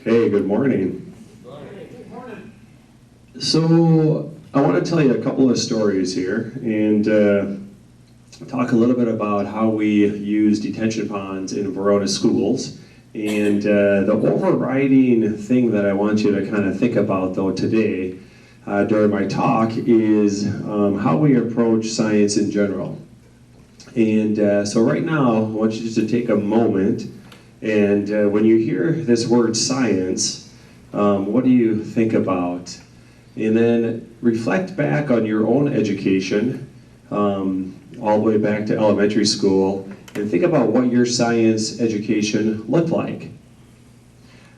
Hey, good morning. Good morning. So I want to tell you a couple of stories here and talk a little bit about how we use detention ponds in Verona schools. And the overriding thing that I want you to kind of think about though today during my talk is how we approach science in general. And so right now I want you just to take a moment and when you hear this word science, what do you think about? And then reflect back on your own education, all the way back to elementary school, and think about what your science education looked like.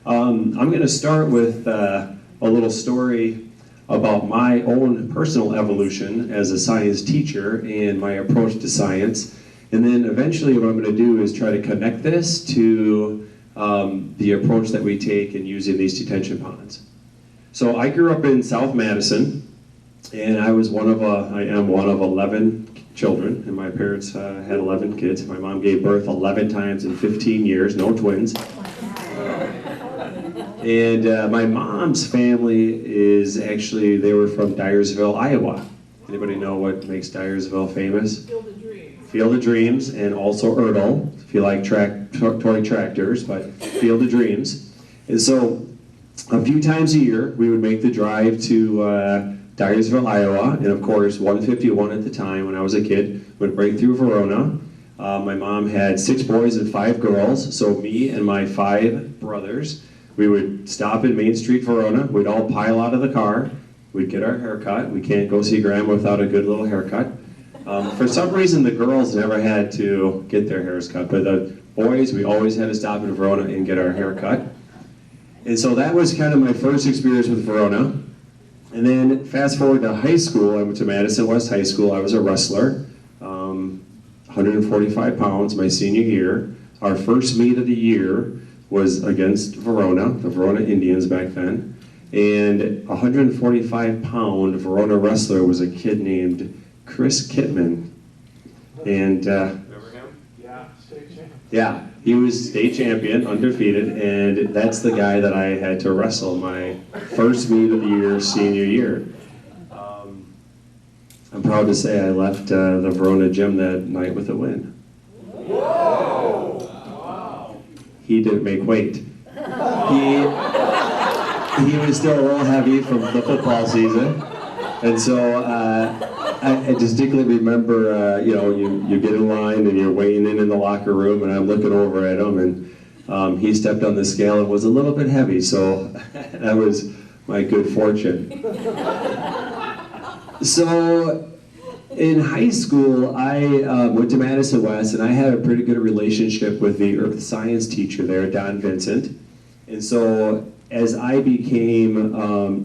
I'm going to start with a little story about my own personal evolution as a science teacher and my approach to science. And then eventually what I'm going to do is try to connect this to the approach that we take in using these detention ponds. So I grew up in South Madison, and I am one of 11 children, and my parents had 11 kids. My mom gave birth 11 times in 15 years, no twins. And my mom's family is actually, they were from Dyersville, Iowa. Anybody know what makes Dyersville famous? Field of Dreams. Field of Dreams, and also Erdel, if you like toy tractors, but Field of Dreams. And so a few times a year, we would make the drive to Dyersville, Iowa, and of course, 151 at the time when I was a kid, would break through Verona. My mom had 6 boys and 5 girls, so me and my 5 brothers, we would stop in Main Street, Verona. We'd all pile out of the car. We'd get our hair cut. We can't go see Grandma without a good little haircut. For some reason, the girls never had to get their hairs cut, but the boys, we always had to stop in Verona and get our hair cut. And so that was kind of my first experience with Verona. And then fast forward to high school, I went to Madison West High School. I was a wrestler, 145 pounds my senior year. Our first meet of the year was against Verona, the Verona Indians back then. And a 145-pound Verona wrestler was a kid named Chris Kittman. And Remember him? Yeah, state champion. yeah, he was state champion, undefeated, and that's the guy that I had to wrestle my first meet of the year, senior year. I'm proud to say I left the Verona gym that night with a win. Whoa! Wow. He didn't make weight. He was still a little heavy from the football season, and so I distinctly remember, you get in line and you're waiting in the locker room, and I'm looking over at him, and he stepped on the scale and was a little bit heavy, so that was my good fortune. So in high school, I went to Madison West, and I had a pretty good relationship with the earth science teacher there, Don Vincent. And so as I became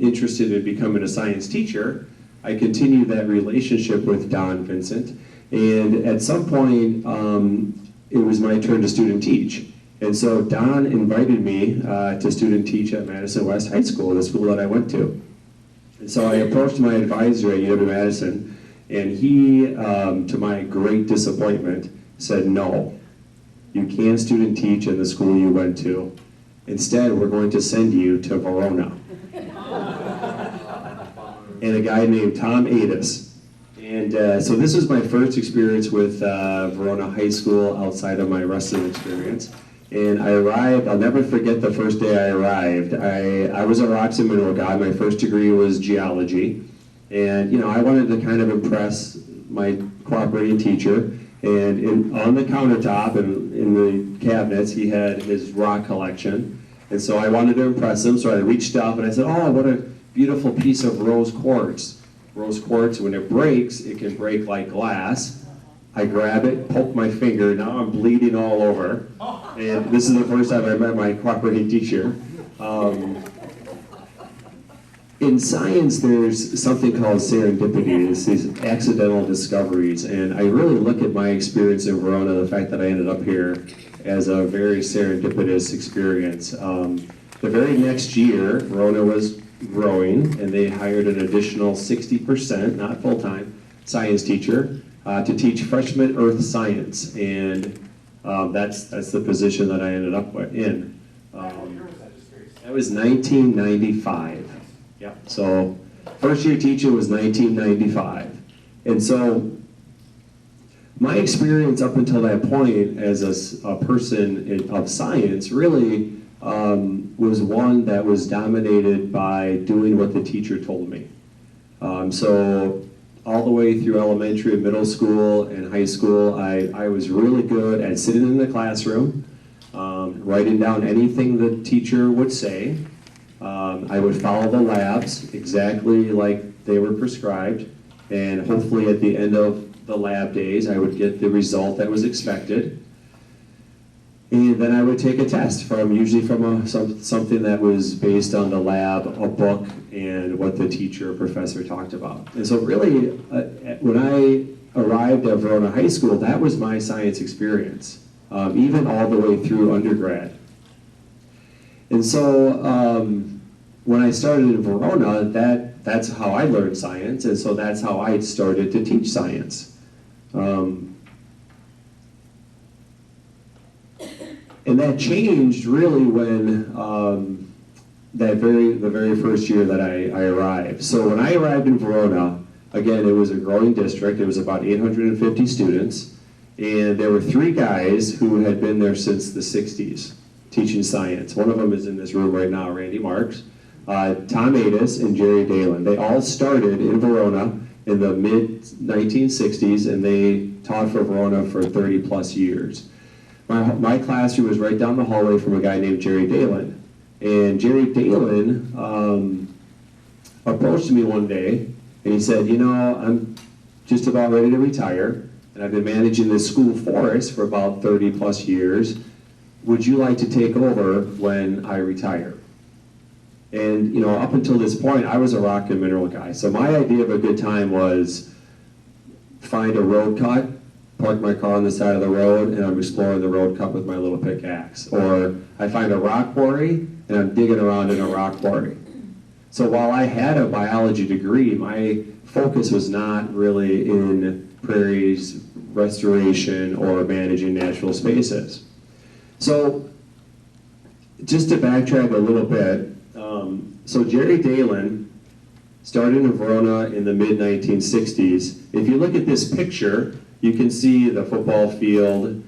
interested in becoming a science teacher, I continued that relationship with Don Vincent, and at some point it was my turn to student teach. And so Don invited me to student teach at Madison West High School, the school that I went to. And so I approached my advisor at UW-Madison, and he, to my great disappointment, said, "No, you can't student teach in the school you went to. Instead, we're going to send you to Verona." And a guy named Tom Adis. And so this was my first experience with Verona High School outside of my wrestling experience. And I arrived, I'll never forget the first day I arrived. I was a rocks and mineral guy. My first degree was geology. And I wanted to kind of impress my cooperating teacher. And on the countertop and in the cabinets, he had his rock collection. And so I wanted to impress him, so I reached up and I said, "Oh, what a beautiful piece of rose quartz." Rose quartz, when it breaks, it can break like glass. I grab it, poke my finger, now I'm bleeding all over. And this is the first time I met my cooperating teacher. In science, there's something called serendipity. It's these accidental discoveries. And I really look at my experience in Verona, the fact that I ended up here, as a very serendipitous experience. The very next year, Verona was growing, and they hired an additional 60%, not full-time, science teacher to teach freshman earth science. And that's the position that I ended up in. That was 1995. Yep. So first year teaching was 1995. And so my experience up until that point as a person of science really was one that was dominated by doing what the teacher told me. So all the way through elementary and middle school and high school, I was really good at sitting in the classroom, writing down anything the teacher would say. I would follow the labs exactly like they were prescribed, and hopefully at the end of the lab days, I would get the result that was expected. And then I would take a test usually from something that was based on the lab, a book, and what the teacher or professor talked about. And so really, when I arrived at Verona High School, that was my science experience, even all the way through undergrad. And so when I started in Verona, that's how I learned science, and so that's how I started to teach science. And that changed really when the very first year that I arrived. So when I arrived in Verona, again, it was a growing district. It was about 850 students, and there were 3 guys who had been there since the 60s teaching science. One of them is in this room right now, Randy Marks, Tom Adis, and Jerry Dalen. They all started in Verona in the mid-1960s, and they taught for Verona for 30 plus years. My classroom was right down the hallway from a guy named Jerry Dalen. And Jerry Dalen approached me one day, and he said, you know, I'm just about ready to retire, and I've been managing this school forest for about 30 plus years. Would you like to take over when I retire? And you know, up until this point, I was a rock and mineral guy. So my idea of a good time was find a road cut, park my car on the side of the road, and I'm exploring the road cut with my little pickaxe. Or I find a rock quarry, and I'm digging around in a rock quarry. So while I had a biology degree, my focus was not really in prairies, restoration, or managing natural spaces. So just to backtrack a little bit, so Jerry Dalen started in Verona in the mid-1960s. If you look at this picture, you can see the football field.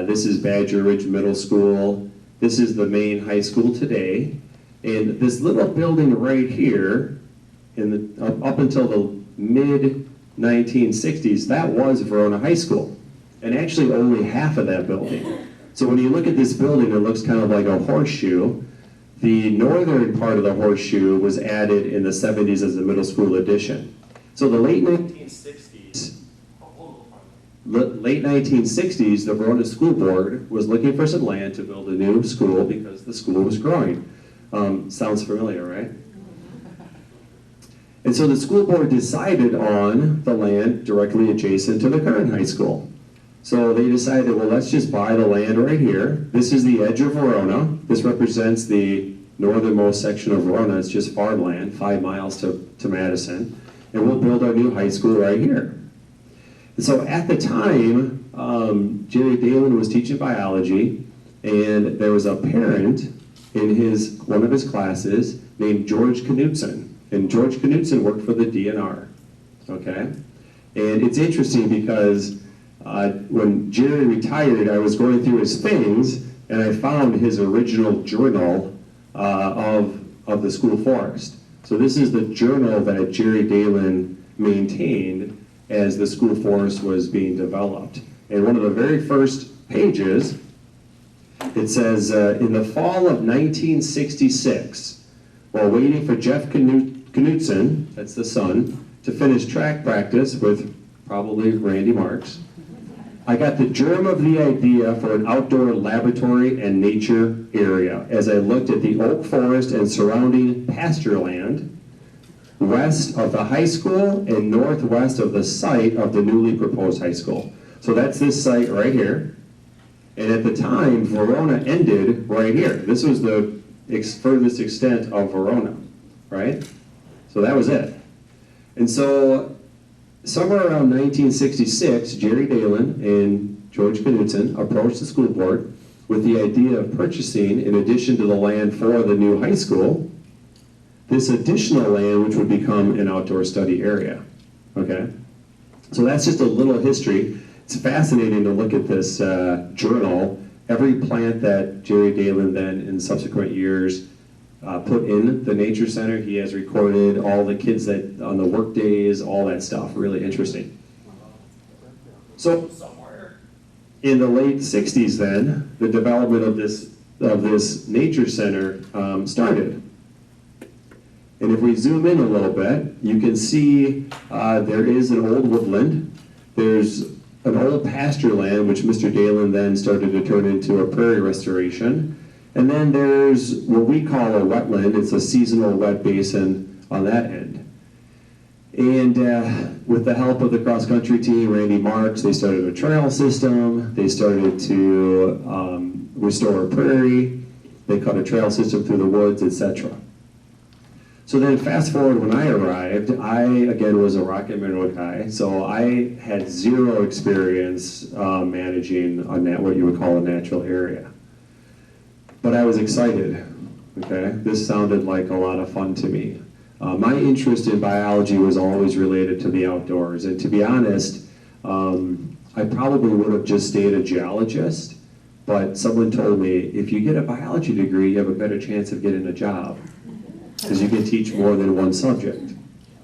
This is Badger Ridge Middle School. This is the main high school today. And this little building right here, up until the mid-1960s, that was Verona High School. And actually only half of that building. So when you look at this building, it looks kind of like a horseshoe. The northern part of the horseshoe was added in the 70s as a middle school addition. So the late 1960s, the Verona School Board was looking for some land to build a new school because the school was growing. Sounds familiar, right? And so the school board decided on the land directly adjacent to the current high school. So they decided, well, let's just buy the land right here. This is the edge of Verona. This represents the northernmost section of Verona. It's just farmland, 5 miles to Madison. And we'll build our new high school right here. And so at the time, Jerry Dalen was teaching biology, and there was a parent in one of his classes named George Knutson. And George Knutson worked for the DNR, okay? And it's interesting because when Jerry retired, I was going through his things, and I found his original journal of the school forest. So this is the journal that Jerry Dalen maintained as the school forest was being developed. And one of the very first pages, it says, in the fall of 1966, while waiting for Jeff Knutson, that's the son, to finish track practice with probably Randy Marks, I got the germ of the idea for an outdoor laboratory and nature area as I looked at the oak forest and surrounding pasture land west of the high school and northwest of the site of the newly proposed high school. So that's this site right here. And at the time, Verona ended right here. This was the furthest extent of Verona, right? So that was it. And so somewhere around 1966, Jerry Dalen and George Knutson approached the school board with the idea of purchasing, in addition to the land for the new high school, this additional land which would become an outdoor study area, okay? So that's just a little history. It's fascinating to look at this journal. Every plant that Jerry Dalen then in subsequent years put in the Nature Center, he has recorded all the kids that on the work days, all that stuff, really interesting. So in the late 60s then, the development of this Nature Center started. And if we zoom in a little bit, you can see there is an old woodland. There's an old pasture land, which Mr. Dalen then started to turn into a prairie restoration. And then there's what we call a wetland. It's a seasonal wet basin on that end. And with the help of the cross-country team, Randy Marks, they started a trail system. They started to restore a prairie. They cut a trail system through the woods, etc. So then fast forward when I arrived, I again was a rock and mineral guy, so I had zero experience managing what you would call a natural area. But I was excited, okay? This sounded like a lot of fun to me. My interest in biology was always related to the outdoors, and to be honest, I probably would have just stayed a geologist, but someone told me, if you get a biology degree, you have a better chance of getting a job, because you can teach more than one subject,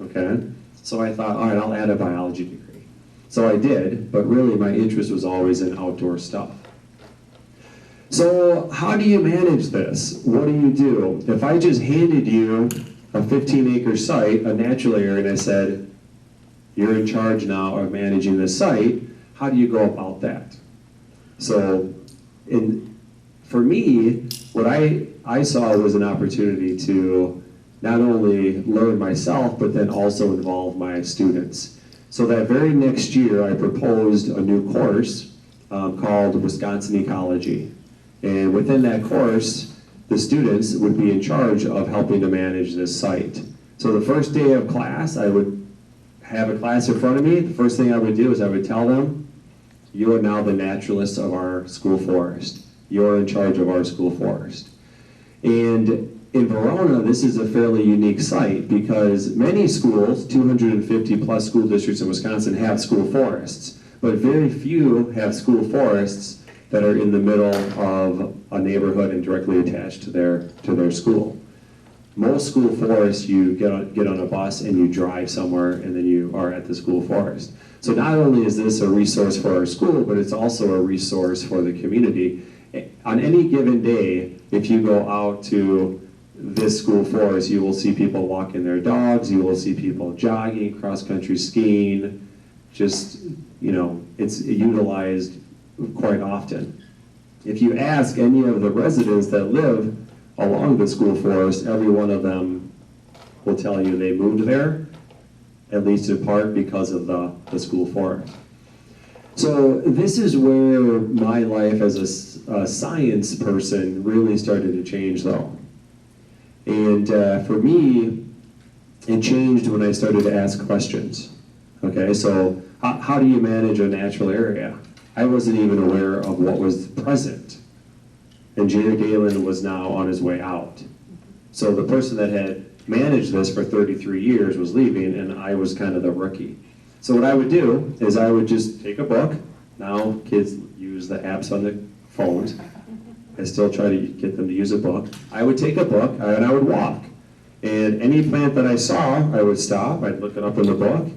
okay? So I thought, all right, I'll add a biology degree. So I did, but really my interest was always in outdoor stuff. So how do you manage this? What do you do? If I just handed you a 15-acre site, a natural area, and I said, you're in charge now of managing this site, how do you go about that? So for me, what I saw was an opportunity to not only learn myself, but then also involve my students. So that very next year, I proposed a new course called Wisconsin Ecology. And within that course, the students would be in charge of helping to manage this site. So the first day of class, I would have a class in front of me. The first thing I would do is I would tell them, you are now the naturalists of our school forest. You're in charge of our school forest. And in Verona, this is a fairly unique site because many schools, 250 plus school districts in Wisconsin, have school forests, but very few have school forests that are in the middle of a neighborhood and directly attached to their school. Most school forests, you get on a bus and you drive somewhere and then you are at the school forest. So not only is this a resource for our school, but it's also a resource for the community. On any given day, if you go out to this school forest, you will see people walking their dogs, you will see people jogging, cross-country skiing, just, it's utilized quite often. If you ask any of the residents that live along the school forest, every one of them will tell you they moved there, at least in part because of the school forest. So this is where my life as a science person really started to change though. And for me, it changed when I started to ask questions. Okay, so how do you manage a natural area? I wasn't even aware of what was present. And Jerry Dalen was now on his way out. So the person that had managed this for 33 years was leaving, and I was kind of the rookie. So what I would do is I would just take a book. Now kids use the apps on the phones. I still try to get them to use a book. I would take a book and I would walk. And any plant that I saw, I would stop, I'd look it up in the book,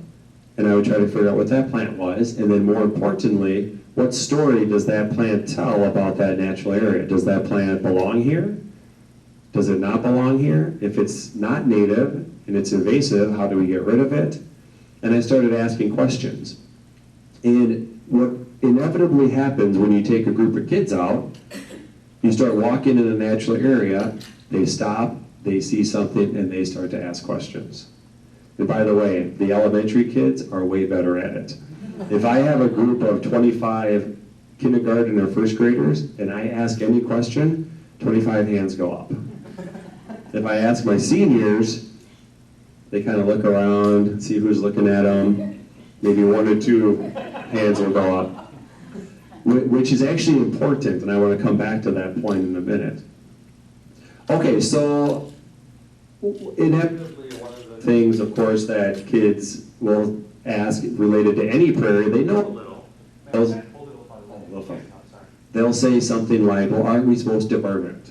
and I would try to figure out what that plant was, and then more importantly, what story does that plant tell about that natural area? Does that plant belong here? Does it not belong here? If it's not native and it's invasive, how do we get rid of it? And I started asking questions. And what inevitably happens when you take a group of kids out, you start walking in a natural area, they stop, they see something, and they start to ask questions. And by the way, the elementary kids are way better at it. If I have a group of 25 kindergarten or first graders, and I ask any question, 25 hands go up. If I ask my seniors, they kind of look around, see who's looking at them. Maybe 1 or 2 hands will go up. which is actually important, and I want to come back to that point in a minute. Okay, so inevitably one of the things, of course, that kids will ask related to any prairie, they know a little. They'll say something like, well, aren't we supposed to burn it?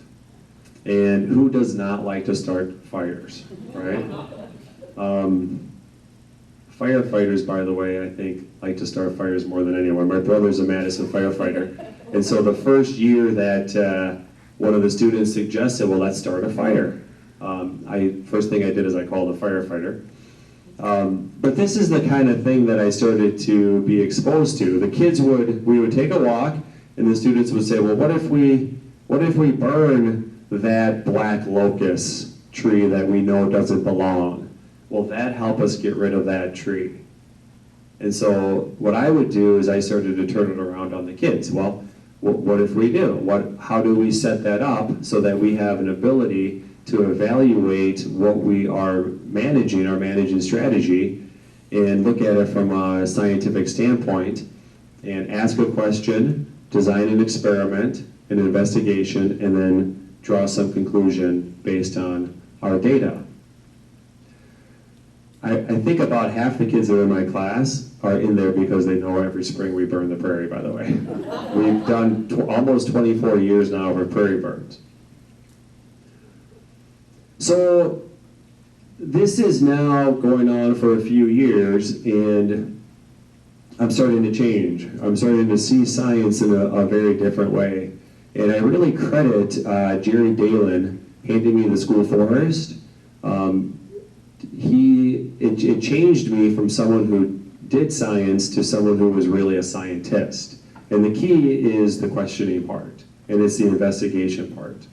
And who does not like to start fires, right? Firefighters, by the way, I think, like to start fires more than anyone. My brother's a Madison firefighter. And so the first year that one of the students suggested, well, let's start a fire. First thing I did is I called a firefighter. But this is the kind of thing that I started to be exposed to. The kids we would take a walk, and the students would say, well, what if we burn that black locust tree that we know doesn't belong? Will that help us get rid of that tree? And so what I would do is I started to turn it around on the kids. Well, what if we do? How do we set that up so that we have an ability to evaluate what we are managing, our managing strategy, and look at it from a scientific standpoint, and ask a question, design an experiment, an investigation, and then draw some conclusion based on our data. I think about half the kids that are in my class are in there because they know every spring we burn the prairie, by the way. We've done almost 24 years now of prairie burns. So this is now going on for a few years, and I'm starting to change. I'm starting to see science in a very different way. And I really credit Jerry Dalen handing me the school forest. It changed me from someone who did science to someone who was really a scientist. And the key is the questioning part, and it's the investigation part.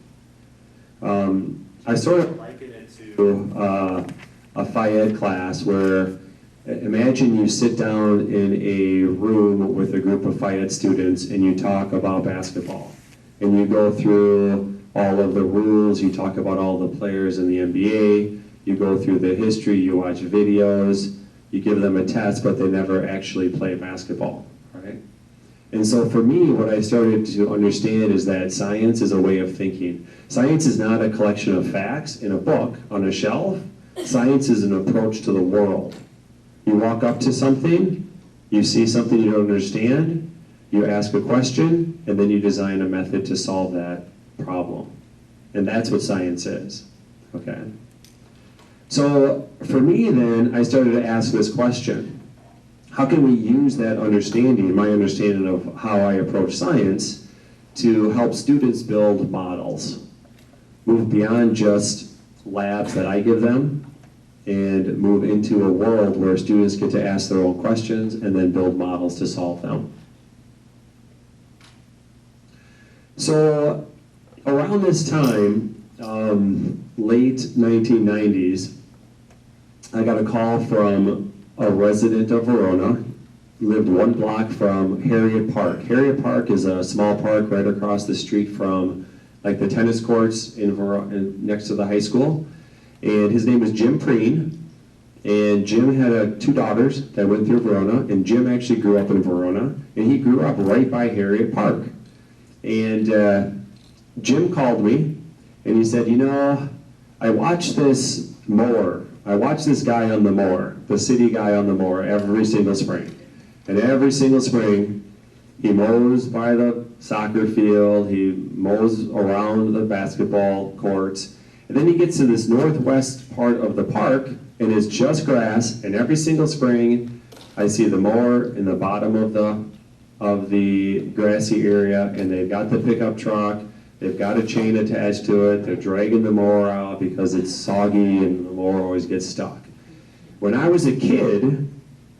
I sort of liken it to a Phi Ed class where, imagine you sit down in a room with a group of Phi Ed students and you talk about basketball. And you go through all of the rules, you talk about all the players in the NBA, you go through the history, you watch videos, you give them a test, but they never actually play basketball, right? And so for me, what I started to understand is that science is a way of thinking. Science is not a collection of facts in a book on a shelf. Science is an approach to the world. You walk up to something, you see something you don't understand, you ask a question, and then you design a method to solve that problem. And that's what science is, okay? So for me then, I started to ask this question. How can we use that understanding, my understanding of how I approach science, to help students build models? Move beyond just labs that I give them, and move into a world where students get to ask their own questions and then build models to solve them. So around this time, late 1990s, I got a call from a resident of Verona, lived one block from Harriet Park. Harriet Park is a small park right across the street from like the tennis courts in next to the high school. And his name is Jim Preen. And Jim had two daughters that went through Verona, and Jim actually grew up in Verona, and he grew up right by Harriet Park. And Jim called me, and he said, you know, I watched this mower. I watch this guy on the mower, the city guy on the mower, every single spring. And every single spring, he mows by the soccer field, he mows around the basketball courts, and then he gets to this northwest part of the park, and it's just grass, and every single spring, I see the mower in the bottom of the grassy area, and they've got the pickup truck, they've got a chain attached to it, they're dragging the mower out because it's soggy and the mower always gets stuck. When I was a kid,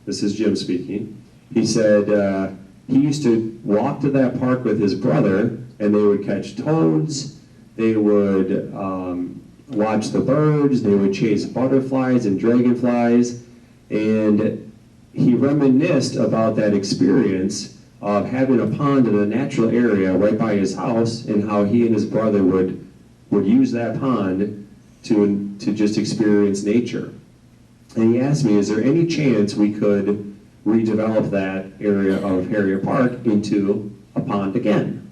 this is Jim speaking, he said he used to walk to that park with his brother, and they would catch toads, they would watch the birds, they would chase butterflies and dragonflies, and he reminisced about that experience of having a pond in a natural area right by his house, and how he and his brother would use that pond to just experience nature. And he asked me, is there any chance we could redevelop that area of Harriet Park into a pond again.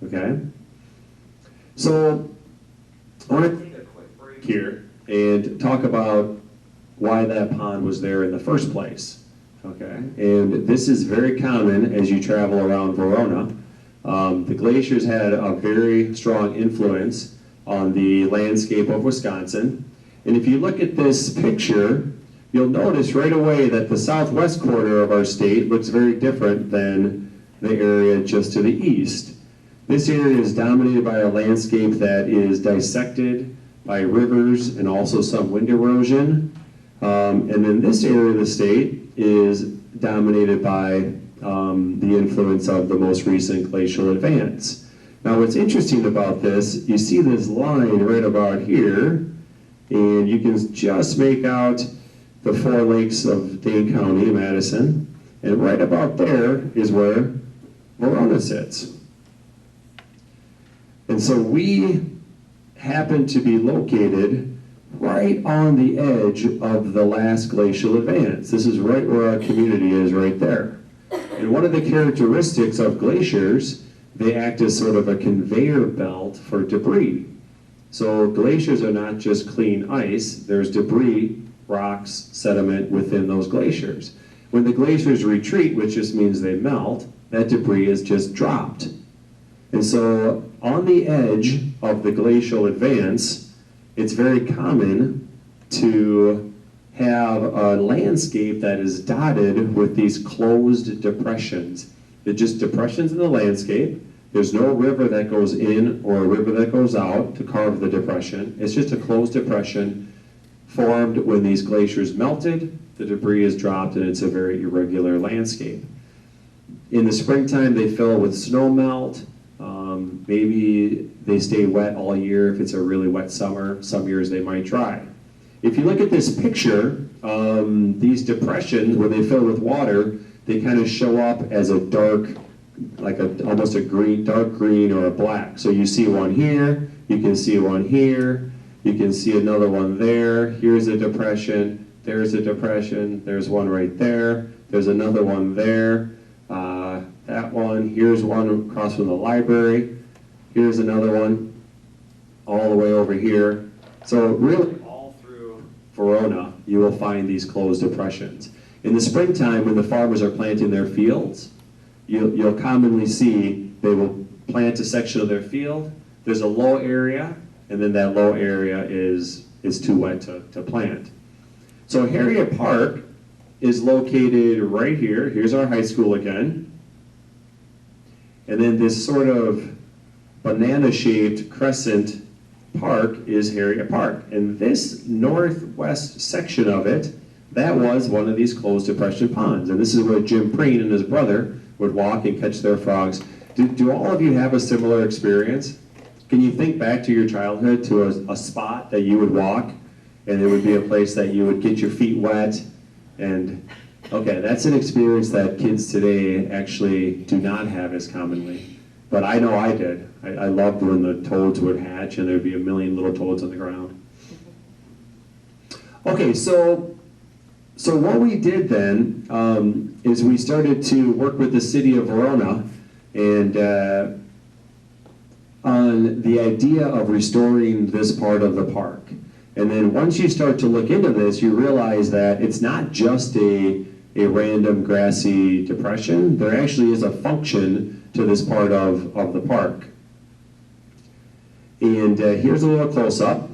Okay? So I want to take a quick break here and talk about why that pond was there in the first place. Okay? And this is very common as you travel around Verona. The glaciers had a very strong influence on the landscape of Wisconsin. And if you look at this picture, you'll notice right away that the southwest corner of our state looks very different than the area just to the east. This area is dominated by a landscape that is dissected by rivers and also some wind erosion. And then this area of the state is dominated by the influence of the most recent glacial advance. Now what's interesting about this, you see this line right about here, and you can just make out the four lakes of Dane County, Madison, and right about there is where Verona sits. And so we happen to be located right on the edge of the last glacial advance. This is right where our community is, right there. And one of the characteristics of glaciers, they act as sort of a conveyor belt for debris. So glaciers are not just clean ice, there's debris, rocks, sediment within those glaciers. When the glaciers retreat, which just means they melt, that debris is just dropped. And so on the edge of the glacial advance, it's very common to have a landscape that is dotted with these closed depressions. They're just depressions in the landscape. There's no river that goes in or a river that goes out to carve the depression. It's just a closed depression formed when these glaciers melted, the debris is dropped, and it's a very irregular landscape. In the springtime, they fill with snow melt. Maybe they stay wet all year if it's a really wet summer. Some years they might dry. If you look at this picture, these depressions, when they fill with water, they kind of show up as a dark, like almost a green, dark green or a black. So you see one here, you can see one here, you can see another one there. Here's a depression, there's a depression, there's one right there, there's another one there, that one, here's one across from the library, here's another one, all the way over here. So really, all through Verona, you will find these closed depressions. In the springtime, when the farmers are planting their fields, you'll commonly see they will plant a section of their field, there's a low area, and then that low area is too wet to plant. So Harriet Park is located right here. Here's our high school again. And then this sort of banana-shaped crescent park is Harriet Park. And this northwest section of it, that was one of these closed depression ponds. And this is where Jim Preen and his brother would walk and catch their frogs. Do all of you have a similar experience? Can you think back to your childhood to a spot that you would walk and it would be a place that you would get your feet wet? And okay, that's an experience that kids today actually do not have as commonly. But I know I did. I loved when the toads would hatch and there'd be a million little toads on the ground. Okay, so what we did then is we started to work with the city of Verona and on the idea of restoring this part of the park. And then once you start to look into this, you realize that it's not just a random grassy depression. There actually is a function to this part of the park. And here's a little close-up.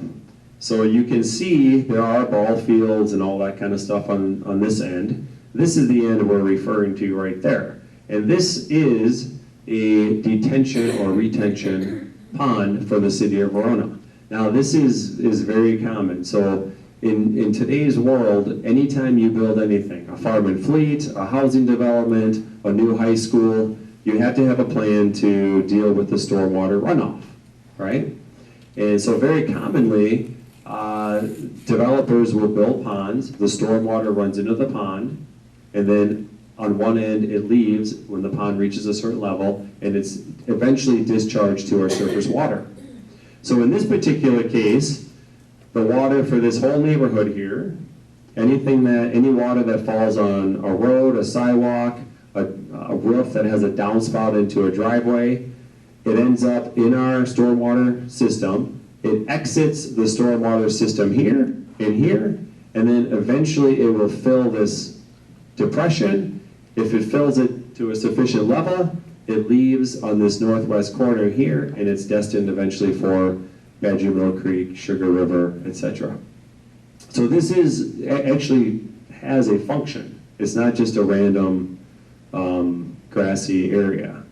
So you can see there are ball fields and all that kind of stuff on this end. This is the end we're referring to right there. And this is a detention or retention pond for the city of Verona. Now this is very common. So in today's world, anytime you build anything, a farm and fleet, a housing development, a new high school, you have to have a plan to deal with the stormwater runoff, right? And so very commonly, developers will build ponds, the stormwater runs into the pond, and then on one end it leaves when the pond reaches a certain level, and it's eventually discharged to our surface water. So in this particular case, the water for this whole neighborhood here, any water that falls on a road, a sidewalk, a roof that has a downspout into a driveway. It ends up in our stormwater system. It exits the stormwater system here and here, and then eventually it will fill this depression. If it fills it to a sufficient level, it leaves on this northwest corner here, and it's destined eventually for Badger Mill Creek, Sugar River, etc. So this is actually has a function. It's not just a random grassy area.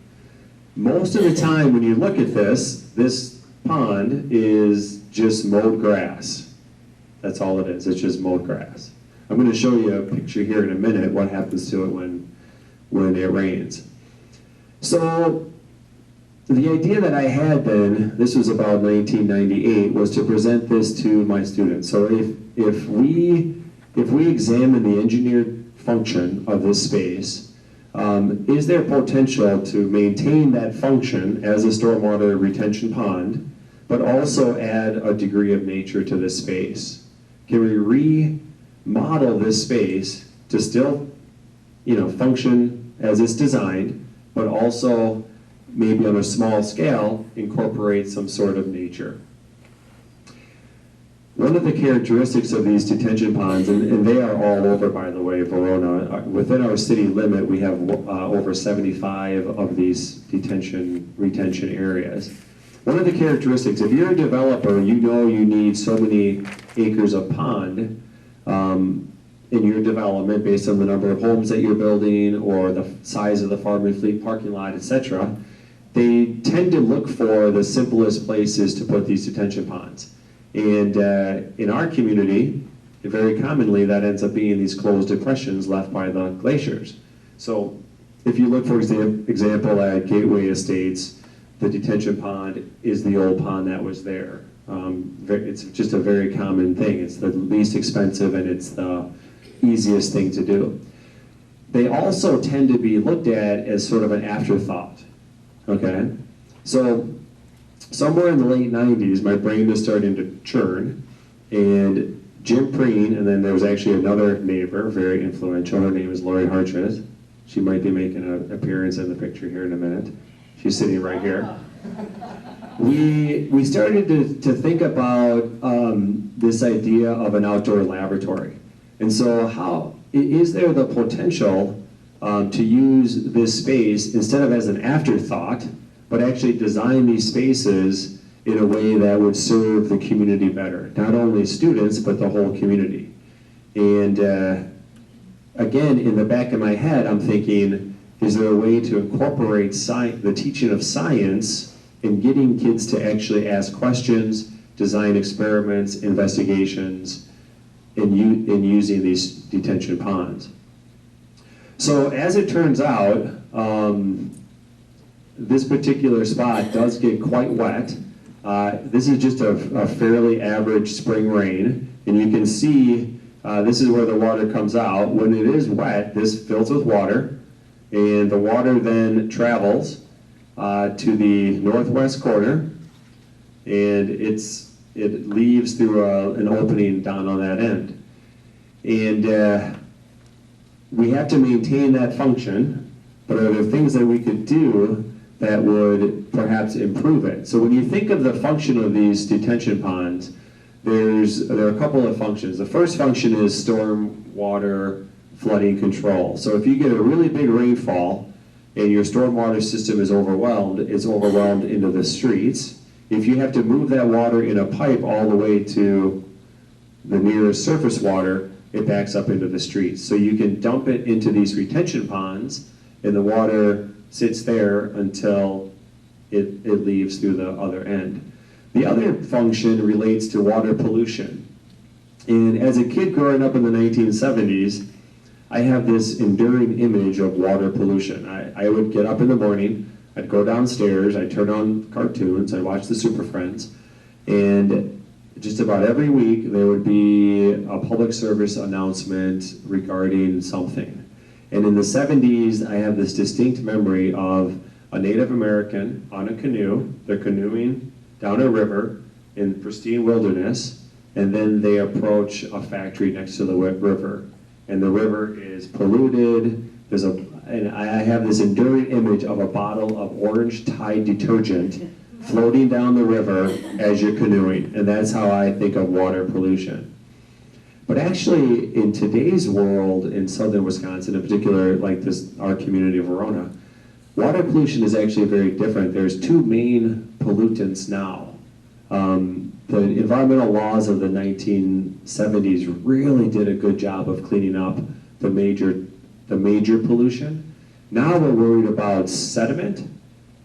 Most of the time when you look at this pond is just mowed grass. That's all it is. It's just mowed grass. I'm going to show you a picture here in a minute what happens to it when it rains. So the idea that I had then, this was about 1998, was to present this to my students. So if we examine the engineered function of this space, is there potential to maintain that function as a stormwater retention pond, but also add a degree of nature to this space? Can we remodel this space to still, function as it's designed, but also maybe on a small scale incorporate some sort of nature? One of the characteristics of these detention ponds, and they are all over, by the way, Verona, within our city limit, we have over 75 of these retention areas. One of the characteristics, if you're a developer, you know you need so many acres of pond in your development based on the number of homes that you're building or the size of the farm and fleet parking lot, etc. They tend to look for the simplest places to put these detention ponds. And in our community, very commonly that ends up being these closed depressions left by the glaciers. So if you look, for example, at Gateway Estates, the detention pond is the old pond that was there. It's just a very common thing. It's the least expensive and it's the easiest thing to do. They also tend to be looked at as sort of an afterthought, okay? So somewhere in the late 90s, my brain was starting to churn, and Jim Preen, and then there was actually another neighbor, very influential. Her name is Lori Hartridge. She might be making an appearance in the picture here in a minute. She's sitting right here. We started to think about this idea of an outdoor laboratory. And so how is there the potential to use this space instead of as an afterthought, but actually design these spaces in a way that would serve the community better, not only students, but the whole community. And again, in the back of my head, I'm thinking, is there a way to incorporate the teaching of science in getting kids to actually ask questions, design experiments, investigations, in using these detention ponds? So as it turns out, this particular spot does get quite wet. This is just a fairly average spring rain, and you can see this is where the water comes out. When it is wet, this fills with water, and the water then travels to the northwest corner, and it leaves through an opening down on that end. And we have to maintain that function, but are there things that we could do that would perhaps improve it? So when you think of the function of these detention ponds, there are a couple of functions. The first function is storm water flooding control. So if you get a really big rainfall and your stormwater system is overwhelmed, it's overwhelmed into the streets. If you have to move that water in a pipe all the way to the nearest surface water, it backs up into the streets. So you can dump it into these retention ponds, and the water sits there until it leaves through the other end. The other function relates to water pollution. And as a kid growing up in the 1970s, I have this enduring image of water pollution. I would get up in the morning, I'd go downstairs, I'd turn on cartoons, I'd watch the Super Friends, and just about every week there would be a public service announcement regarding something. And in the 70s, I have this distinct memory of a Native American on a canoe. They're canoeing down a river in pristine wilderness, and then they approach a factory next to the river. And the river is polluted, And I have this enduring image of a bottle of orange Tide detergent floating down the river as you're canoeing, and that's how I think of water pollution. But actually, in today's world, in southern Wisconsin, in particular, like our community of Verona, water pollution is actually very different. There's two main pollutants now. The environmental laws of the 1970s really did a good job of cleaning up the major pollution. Now we're worried about sediment,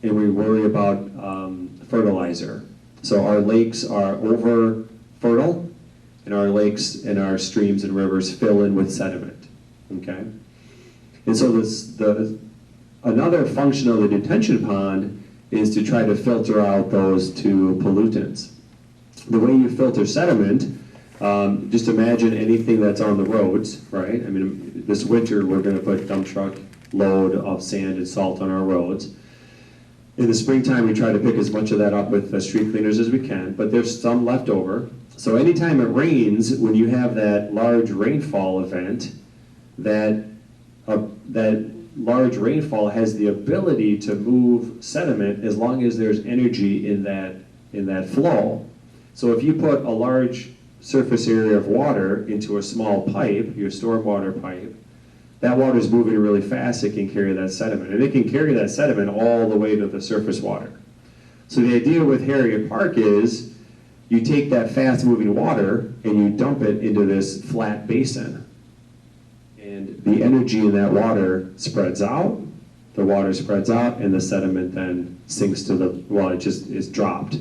and we worry about fertilizer. So our lakes are over fertile, and our lakes and our streams and rivers fill in with sediment, okay? And so another function of the detention pond is to try to filter out those two pollutants. The way you filter sediment, just imagine anything that's on the roads, right? I mean, this winter we're gonna put dump truck load of sand and salt on our roads. In the springtime, we try to pick as much of that up with street cleaners as we can, but there's some left over. So anytime it rains, when you have that large rainfall event, that large rainfall has the ability to move sediment as long as there's energy in that flow. So if you put a large surface area of water into a small pipe, your stormwater pipe, that water is moving really fast, it can carry that sediment. And it can carry that sediment all the way to the surface water. So the idea with Harriet Park is you take that fast moving water and you dump it into this flat basin. And the energy in that water spreads out, the water spreads out, and the sediment then sinks to it just is dropped.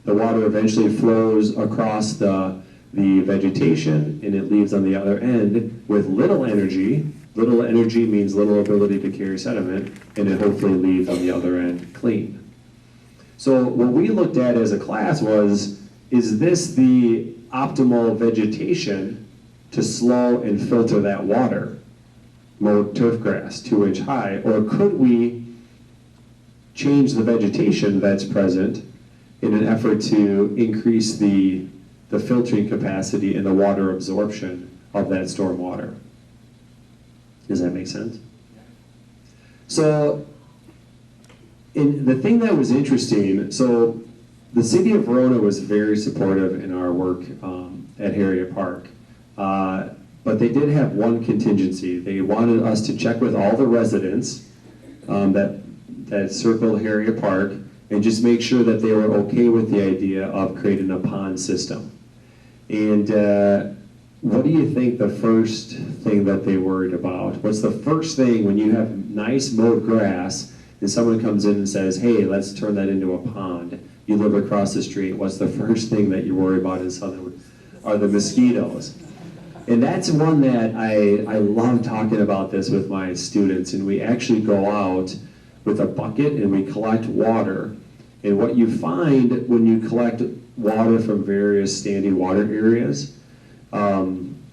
The water eventually flows across the vegetation, and it leaves on the other end with little energy. Little energy means little ability to carry sediment, and it hopefully leaves on the other end clean. So what we looked at as a class was, is this the optimal vegetation to slow and filter that water? Mowed turf grass, 2-inch high, or could we change the vegetation that's present in an effort to increase the filtering capacity and the water absorption of that storm water? Does that make sense? So, the thing that was interesting, so the city of Verona was very supportive in our work at Harriet Park, but they did have one contingency. They wanted us to check with all the residents that circled Harriet Park and just make sure that they were okay with the idea of creating a pond system. And what do you think the first thing that they worried about? What's the first thing when you have nice mowed grass and someone comes in and says, hey, let's turn that into a pond? You live across the street, what's the first thing that you worry about in Southern? Are the mosquitoes. And that's one that I love talking about this with my students, and we actually go out with a bucket and we collect water. And what you find when you collect water from various standing water areas,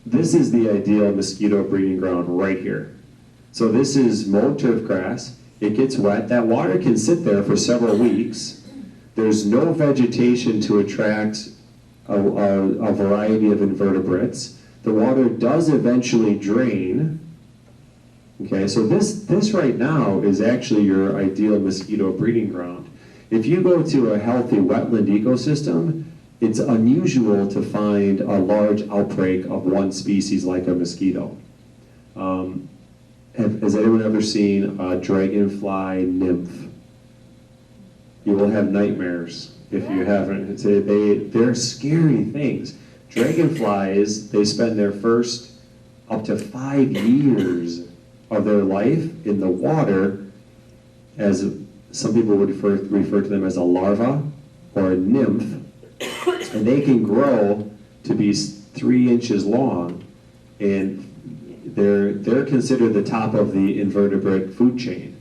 this is the ideal mosquito breeding ground right here. So this is mowed turf grass. It gets wet. That water can sit there for several weeks. There's no vegetation to attract a variety of invertebrates. The water does eventually drain. Okay, so this right now is actually your ideal mosquito breeding ground. If you go to a healthy wetland ecosystem, it's unusual to find a large outbreak of one species like a mosquito. Has anyone ever seen a dragonfly nymph? You will have nightmares if you haven't. They're scary things. Dragonflies, they spend their first up to 5 years of their life in the water, as some people would refer to them as a larva or a nymph, and they can grow to be 3 inches long, and they're considered the top of the invertebrate food chain.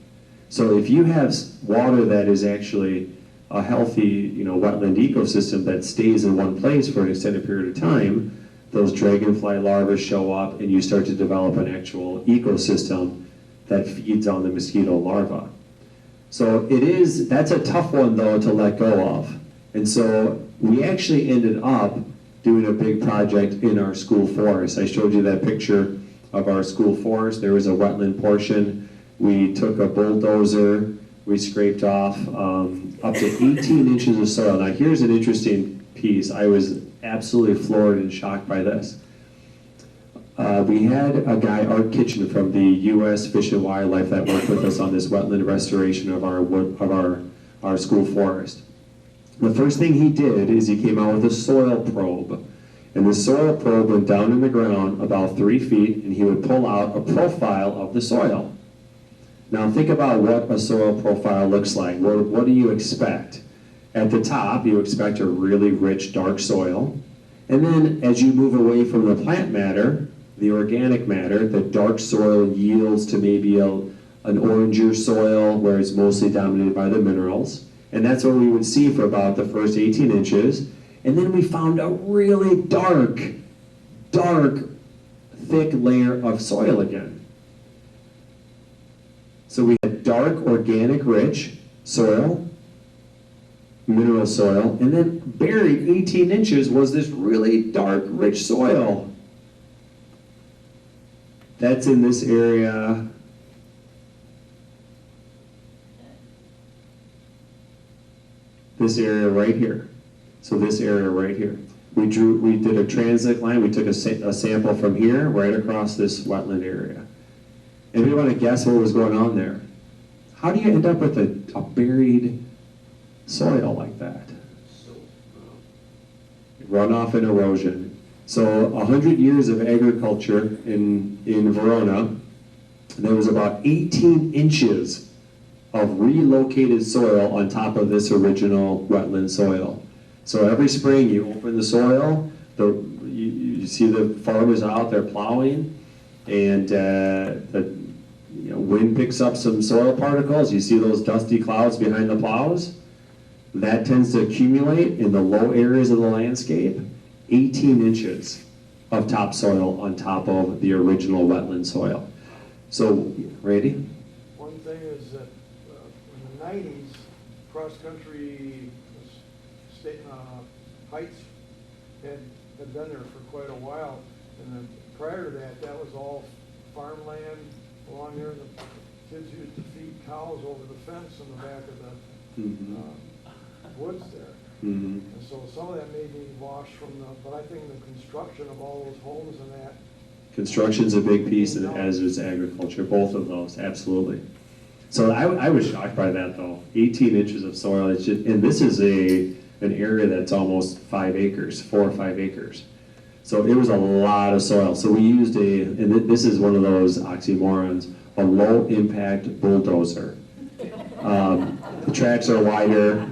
So if you have water that is actually a healthy, wetland ecosystem that stays in one place for an extended period of time, those dragonfly larvae show up and you start to develop an actual ecosystem that feeds on the mosquito larva. So that's a tough one though to let go of. And so we actually ended up doing a big project in our school forest. I showed you that picture of our school forest. There was a wetland portion. We took a bulldozer, we scraped off up to 18 inches of soil. Now here's an interesting piece. I was absolutely floored and shocked by this. We had a guy, Art Kitchen from the U.S. Fish and Wildlife, that worked with us on this wetland restoration of our school forest. The first thing he did is he came out with a soil probe. And the soil probe went down in the ground about 3 feet, and he would pull out a profile of the soil. Now think about what a soil profile looks like. What do you expect? At the top, you expect a really rich, dark soil. And then as you move away from the plant matter, the organic matter, the dark soil yields to maybe an oranger soil where it's mostly dominated by the minerals. And that's what we would see for about the first 18 inches. And then we found a really dark, thick layer of soil again. So we had dark, organic, rich soil, mineral soil, and then buried 18 inches was this really dark, rich soil. That's in this area. This area right here. So this area right here. We did a transit line. We took a sample from here right across this wetland area. Anybody want to guess what was going on there? How do you end up with a buried soil like that? Runoff and erosion. So 100 years of agriculture in Verona, there was about 18 inches of relocated soil on top of this original wetland soil. So every spring you open the soil, you see the farmers out there plowing, and the wind picks up some soil particles. You see those dusty clouds behind the plows? That tends to accumulate in the low areas of the landscape. 18 inches of topsoil on top of the original wetland soil. So, Randy? One thing is that in the 90s, cross-country state Heights had been there for quite a while. And then prior to that, that was all farmland along there. The kids used to feed cows over the fence in the back of the woods there. And so some of that may be washed from but I think the construction of all those homes and that. Construction's a big piece, and as is agriculture, both of those, absolutely. So I was shocked by that though. 18 inches of soil, it's just, and this is an area that's almost 5 acres, 4 or 5 acres. So it was a lot of soil. So we used and this is one of those oxymorons, a low impact bulldozer. The tracks are wider.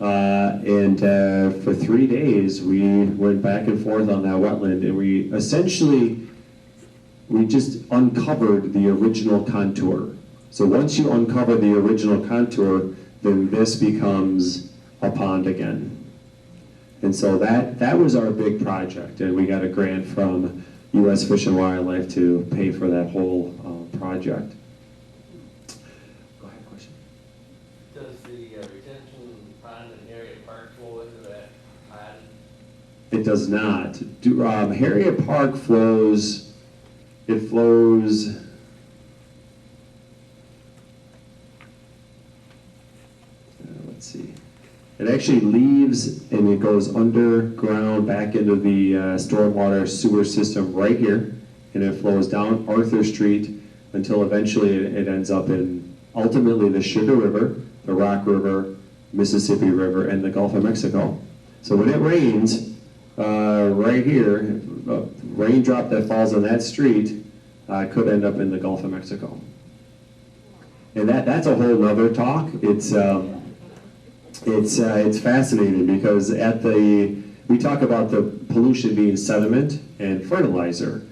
And for 3 days, we went back and forth on that wetland, and we just uncovered the original contour. So once you uncover the original contour, then this becomes a pond again. And so that was our big project, and we got a grant from U.S. Fish and Wildlife to pay for that whole project. Go ahead, question. Does the retention pond in Harriet Park flow into that pond? It does not. Harriet Park flows, it flows, let's see. It actually leaves and it goes underground back into the stormwater sewer system right here, and it flows down Arthur Street until eventually it ends up in ultimately the Sugar River, the Rock River, Mississippi River, and the Gulf of Mexico. So when it rains, right here, a raindrop that falls on that street could end up in the Gulf of Mexico. And that's a whole nother talk. It's fascinating because we talk about the pollution being sediment and fertilizer.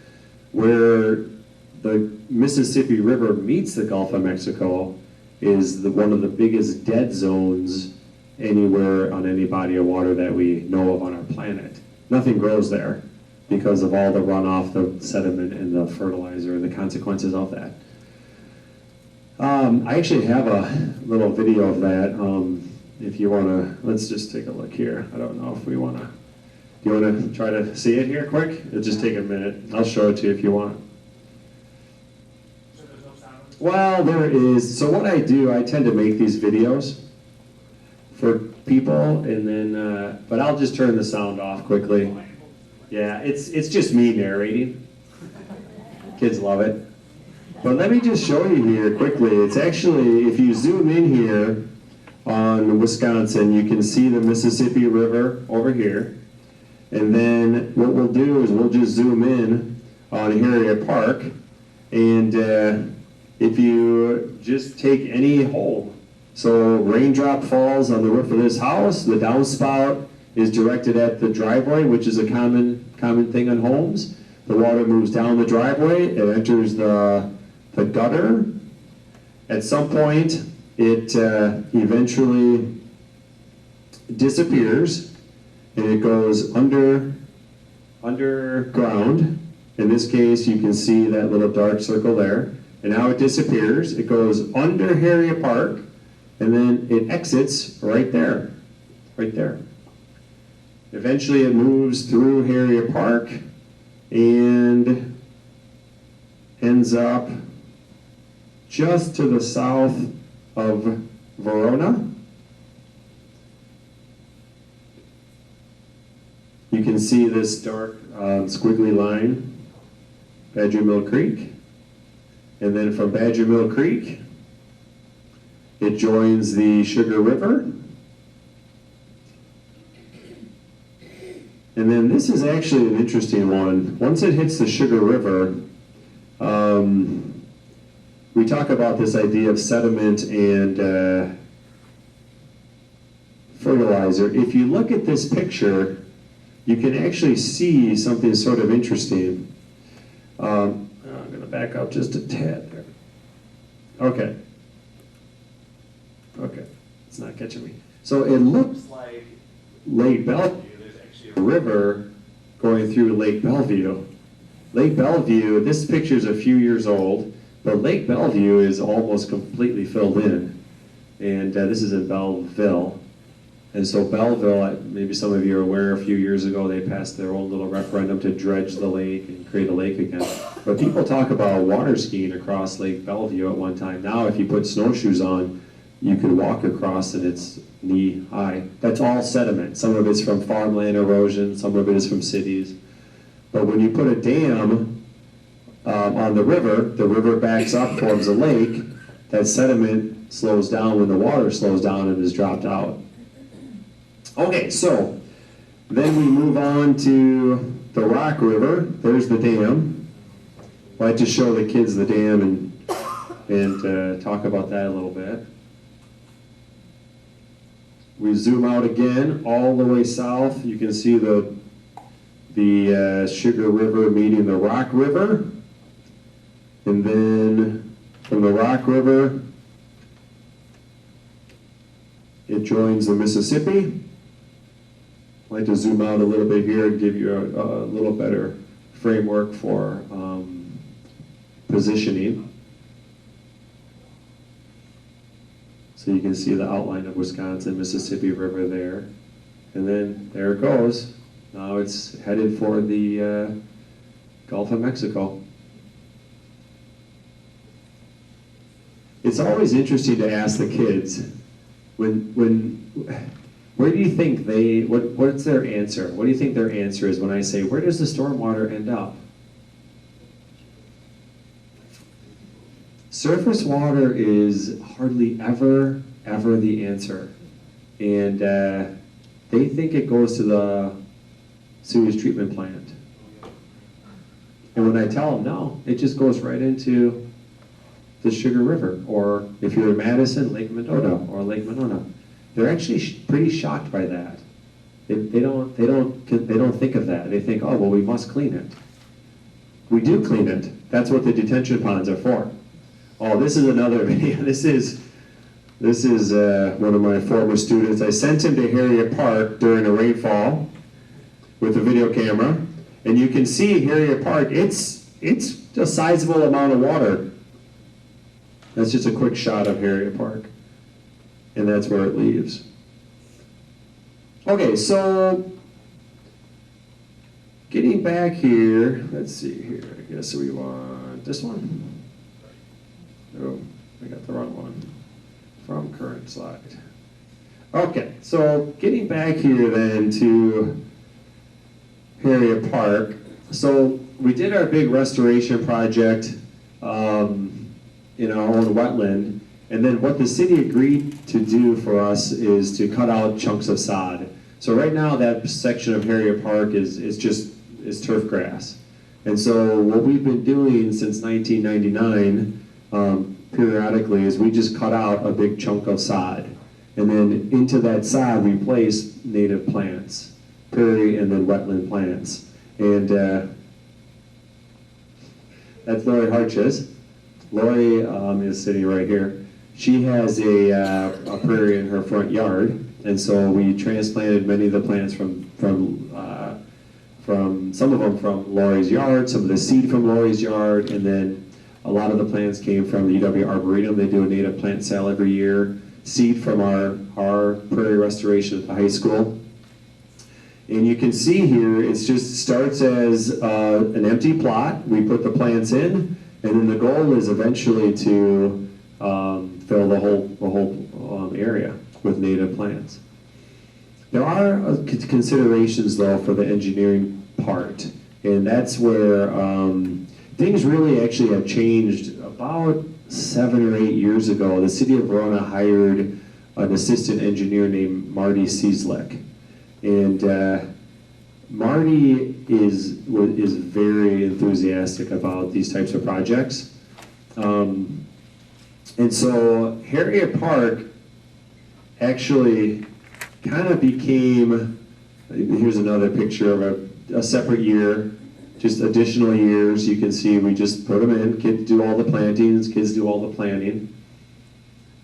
Where the Mississippi River meets the Gulf of Mexico is one of the biggest dead zones anywhere on any body of water that we know of on our planet. Nothing grows there because of all the runoff, the sediment, and the fertilizer, and the consequences of that. I actually have a little video of that. If you want to, let's just take a look here. I don't know if we want to. Do you want to try to see it here quick? It'll just take a minute. I'll show it to you if you want. Well, there is, so what I do, I tend to make these videos for people, and then, but I'll just turn the sound off quickly. Yeah, it's just me narrating. Kids love it. But let me just show you here quickly. It's actually, if you zoom in here on Wisconsin, you can see the Mississippi River over here. And then what we'll do is we'll just zoom in on Harriet Park. And if you just take any hole, so raindrop falls on the roof of this house, the downspout is directed at the driveway, which is a common thing on homes. The water moves down the driveway, it enters the gutter. At some point, it eventually disappears, and it goes underground. In this case, you can see that little dark circle there. And now it disappears. It goes under Harriet Park, and then it exits right there, right there. Eventually it moves through Harriet Park and ends up just to the south of Verona. You can see this dark squiggly line, Badger Mill Creek. And then from Badger Mill Creek, it joins the Sugar River. And then this is actually an interesting one. Once it hits the Sugar River, we talk about this idea of sediment and fertilizer. If you look at this picture, you can actually see something sort of interesting. I'm going to back up just a tad there. Okay. Okay, it's not catching me. So it looks like Lake Bellevue. There's actually a river going through Lake Bellevue. Lake Bellevue, this picture is a few years old, but Lake Bellevue is almost completely filled in. And this is in Belleville. And so Belleville, maybe some of you are aware, a few years ago they passed their own little referendum to dredge the lake and create a lake again. But people talk about water skiing across Lake Bellevue at one time. Now if you put snowshoes on, you could walk across and it's knee high. That's all sediment. Some of it's from farmland erosion, some of it is from cities. But when you put a dam on the river backs up, forms a lake, that sediment slows down when the water slows down and is dropped out. Okay, so then we move on to the Rock River. There's the dam. I like to show the kids the dam and talk about that a little bit. We zoom out again, all the way south. You can see the Sugar River meeting the Rock River. And then from the Rock River, it joins the Mississippi. I'd like to zoom out a little bit here and give you a little better framework for positioning. So you can see the outline of Wisconsin, Mississippi River there. And then there it goes. Now it's headed for the Gulf of Mexico. It's always interesting to ask the kids, where do you think what's their answer? What do you think their answer is when I say, where does the stormwater end up? Surface water is hardly ever the answer. And they think it goes to the sewage treatment plant. And when I tell them, no, it just goes right into the Sugar River, or if you're in Madison, Lake Mendota or Lake Monona. They're actually pretty shocked by that. They don't think of that. They think, oh, well, we must clean it. We do clean it. That's what the detention ponds are for. Oh, this is another video. This is one of my former students. I sent him to Harriet Park during a rainfall with a video camera, and you can see Harriet Park. It's a sizable amount of water. That's just a quick shot of Harriet Park, and that's where it leaves. Okay, so getting back here, let's see here. I guess we want this one. Oh, I got the wrong one. From current slide. Okay, so getting back here then to Harriet Park. So we did our big restoration project in our own wetland, and then what the city agreed to do for us is to cut out chunks of sod. So right now that section of Harriet Park is turf grass. And so what we've been doing since 1999 periodically is we just cut out a big chunk of sod. And then into that sod we place native plants, prairie and then wetland plants. And that's Lori Harches. Lori is sitting right here. She has a prairie in her front yard, and so we transplanted many of the plants from some of them from Lori's yard, some of the seed from Lori's yard, and then a lot of the plants came from the UW Arboretum. They do a native plant sale every year. Seed from our prairie restoration at the high school. And you can see here, it just starts as an empty plot. We put the plants in, and then the goal is eventually to fill the whole area with native plants. There are considerations though for the engineering part, and that's where things really actually have changed. About 7 or 8 years ago, the city of Verona hired an assistant engineer named Marty Cieslik. And Marty is very enthusiastic about these types of projects. And so Harriet Park actually kind of became, here's another picture of a separate year, just additional years. You can see we just put them in. Kids do all the plantings, kids do all the planting.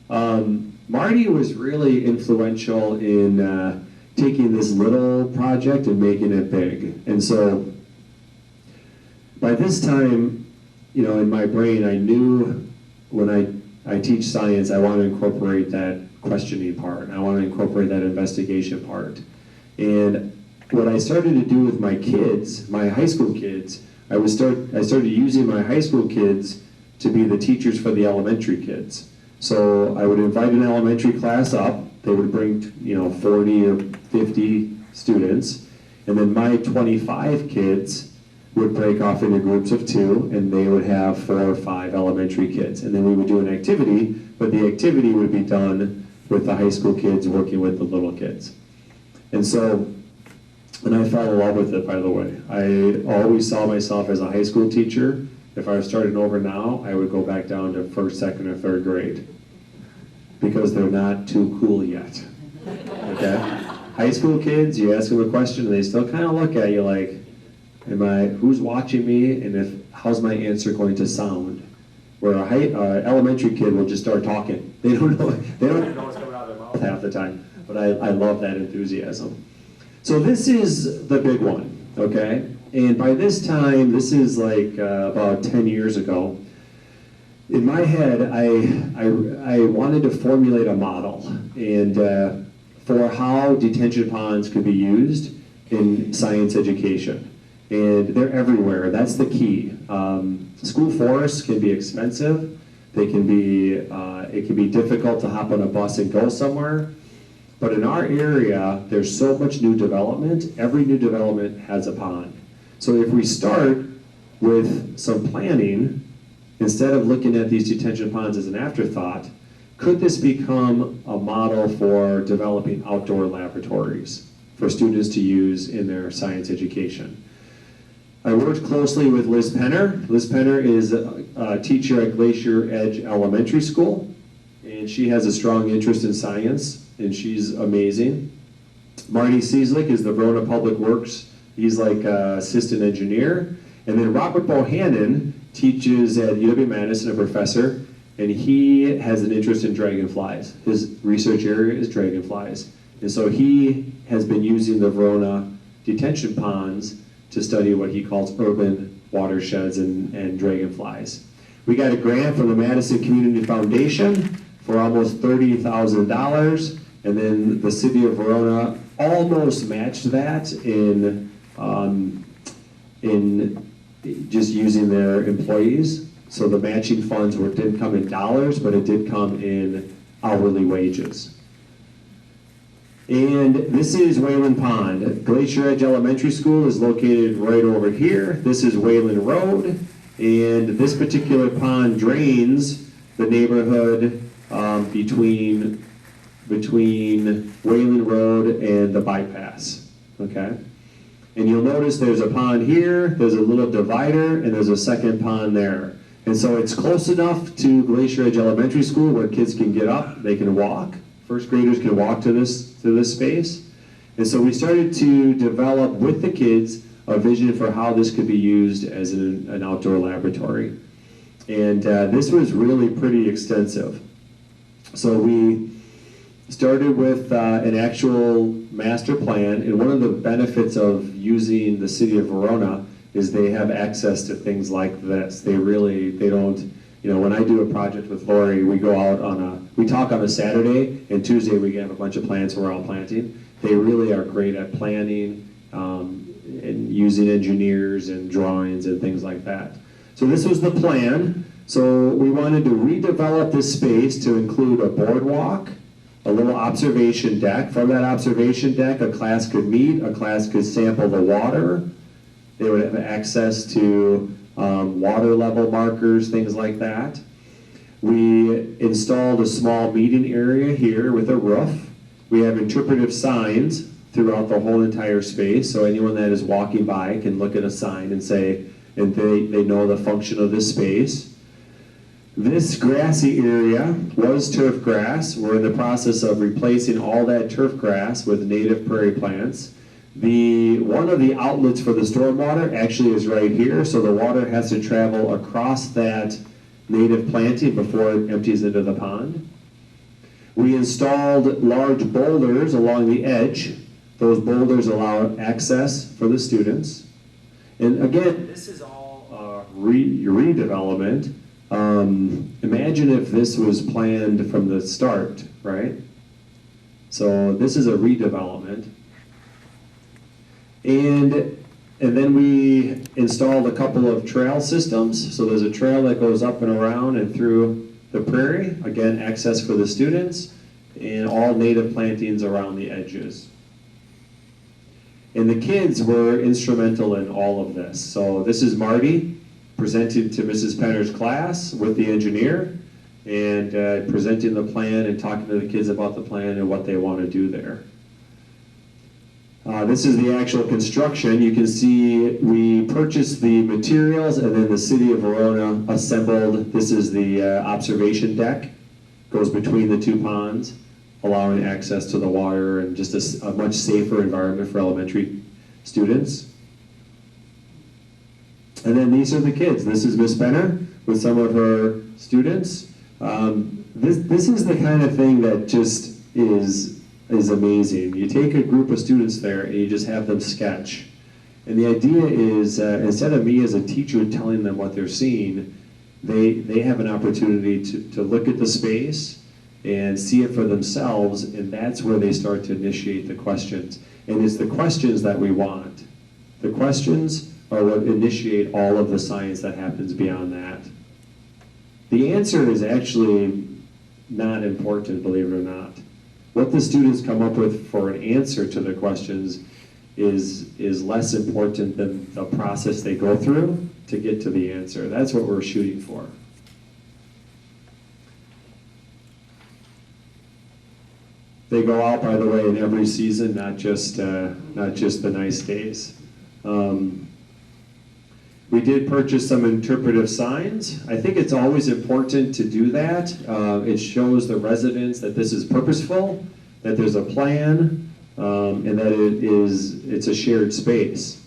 Marty was really influential in taking this little project and making it big. And so by this time, you know, in my brain, I knew when I teach science, I want to incorporate that questioning part. I want to incorporate that investigation part. And what I started to do with my kids, my high school kids, I started using my high school kids to be the teachers for the elementary kids. So I would invite an elementary class up. They would bring 40 or 50 students, and then my 25 kids would break off into groups of 2, and they would have 4 or 5 elementary kids. And then we would do an activity, but the activity would be done with the high school kids working with the little kids. And so, and I fell in love with it, by the way. I always saw myself as a high school teacher. If I was starting over now, I would go back down to 1st, 2nd, or 3rd grade, because they're not too cool yet, okay? High school kids, you ask them a question and they still kind of look at you like, who's watching me, and how's my answer going to sound? Where a elementary kid will just start talking. They don't even know what's coming out of their mouth half the time, but I love that enthusiasm. So this is the big one, okay? And by this time, this is like about 10 years ago, in my head, I wanted to formulate a model and for how detention ponds could be used in science education. And they're everywhere. That's the key. School forests can be expensive. They can be, it can be difficult to hop on a bus and go somewhere. But in our area, there's so much new development. Every new development has a pond. So if we start with some planning, instead of looking at these detention ponds as an afterthought, could this become a model for developing outdoor laboratories for students to use in their science education? I worked closely with Liz Penner. Liz Penner is a teacher at Glacier Edge Elementary School, and she has a strong interest in science, and she's amazing. Marty Cieslik is the Verona Public Works. He's like assistant engineer. And then Robert Bohannon teaches at UW-Madison, a professor, and he has an interest in dragonflies. His research area is dragonflies. And so he has been using the Verona detention ponds to study what he calls urban watersheds and dragonflies. We got a grant from the Madison Community Foundation for almost $30,000, and then the city of Verona almost matched that in just using their employees. So the matching funds didn't come in dollars, but it did come in hourly wages. And this is Wayland Pond. Glacier Edge Elementary School is located right over here. This is Wayland Road, and this particular pond drains the neighborhood between Wayland Road and the bypass, okay? And you'll notice there's a pond here, there's a little divider, and there's a second pond there. And so it's close enough to Glacier Edge Elementary School where kids can get up, they can walk. First graders can walk to this space. And so we started to develop with the kids a vision for how this could be used as an outdoor laboratory. And this was really pretty extensive. So we started with an actual master plan, and one of the benefits of using the city of Verona is they have access to things like this. They don't, when I do a project with Lori, we go out we talk on a Saturday, and Tuesday we have a bunch of plants we're all planting. They really are great at planning and using engineers and drawings and things like that. So this was the plan. So we wanted to redevelop this space to include a boardwalk, a little observation deck. From that observation deck, a class could meet, a class could sample the water. They would have access to water level markers, things like that. We installed a small meeting area here with a roof. We have interpretive signs throughout the whole entire space, so anyone that is walking by can look at a sign and say, and they know the function of this space. This grassy area was turf grass. We're in the process of replacing all that turf grass with native prairie plants. One of the outlets for the stormwater actually is right here, so the water has to travel across that native planting before it empties into the pond. We installed large boulders along the edge. Those boulders allow access for the students. And again, this is all redevelopment. Imagine if this was planned from the start, right? So this is a redevelopment. And then we installed a couple of trail systems. So there's a trail that goes up and around and through the prairie. Again, access for the students, and all native plantings around the edges. And the kids were instrumental in all of this. So this is Marty presenting to Mrs. Penner's class with the engineer, and presenting the plan and talking to the kids about the plan and what they want to do there. This is the actual construction. You can see we purchased the materials, and then the city of Verona assembled. This is the observation deck. Goes between the two ponds, allowing access to the water and just a much safer environment for elementary students. And then these are the kids. This is Miss Penner with some of her students. This is the kind of thing that just is amazing. You take a group of students there and you just have them sketch. And the idea is, instead of me as a teacher telling them what they're seeing, they have an opportunity to look at the space and see it for themselves, and that's where they start to initiate the questions. And it's the questions that we want. The questions are what initiate all of the science that happens beyond that. The answer is actually not important, believe it or not. What the students come up with for an answer to the questions is less important than the process they go through to get to the answer. That's what we're shooting for. They go out, by the way, in every season, not just the nice days. We did purchase some interpretive signs. I think it's always important to do that. It shows the residents that this is purposeful, that there's a plan, and that it's a shared space.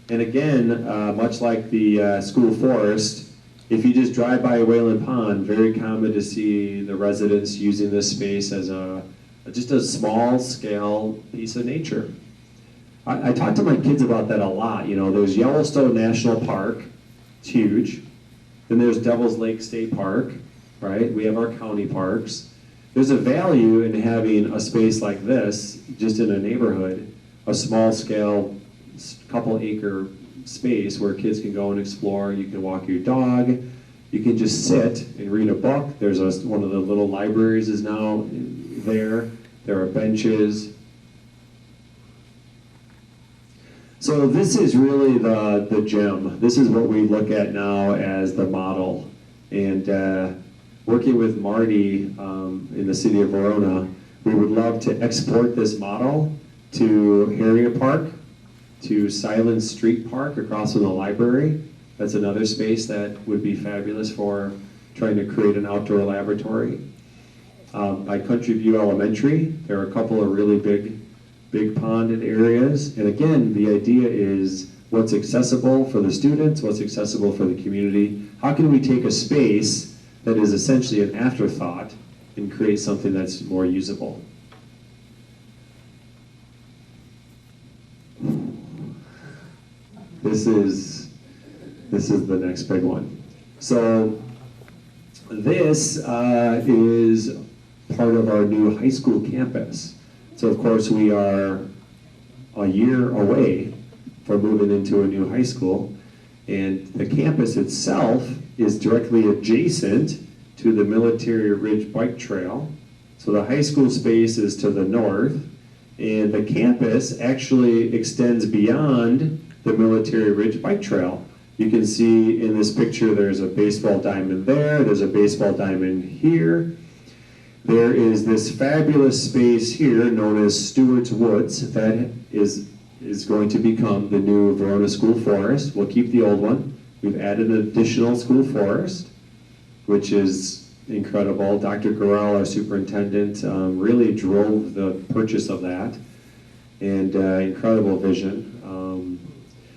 And again, much like the school forest, if you just drive by Wayland Pond, very common to see the residents using this space as just a small scale piece of nature. I talk to my kids about that a lot. There's Yellowstone National Park, it's huge. Then there's Devil's Lake State Park, right? We have our county parks. There's a value in having a space like this, just in a neighborhood, a small scale, couple acre space where kids can go and explore. You can walk your dog, You can just sit and read a book. There's one of the little libraries is now there. There are benches. So this is really the gem. This is what we look at now as the model. And working with Marty in the city of Verona, we would love to export this model to Harriet Park, to Silent Street Park across from the library. That's another space that would be fabulous for trying to create an outdoor laboratory. By Country View Elementary, there are a couple of really big ponded areas. And again, the idea is what's accessible for the students, what's accessible for the community. How can we take a space that is essentially an afterthought and create something that's more usable? This is the next big one. So this is part of our new high school campus. So of course we are a year away from moving into a new high school, and the campus itself is directly adjacent to the Military Ridge Bike Trail. So the high school space is to the north, and the campus actually extends beyond the Military Ridge Bike Trail. You can see in this picture there's a baseball diamond there's a baseball diamond here. There is this fabulous space here known as Stewart's Woods that is going to become the new Verona School Forest. We'll keep the old one. We've added an additional school forest, which is incredible. Dr. Gorell, our superintendent, really drove the purchase of that, and incredible vision.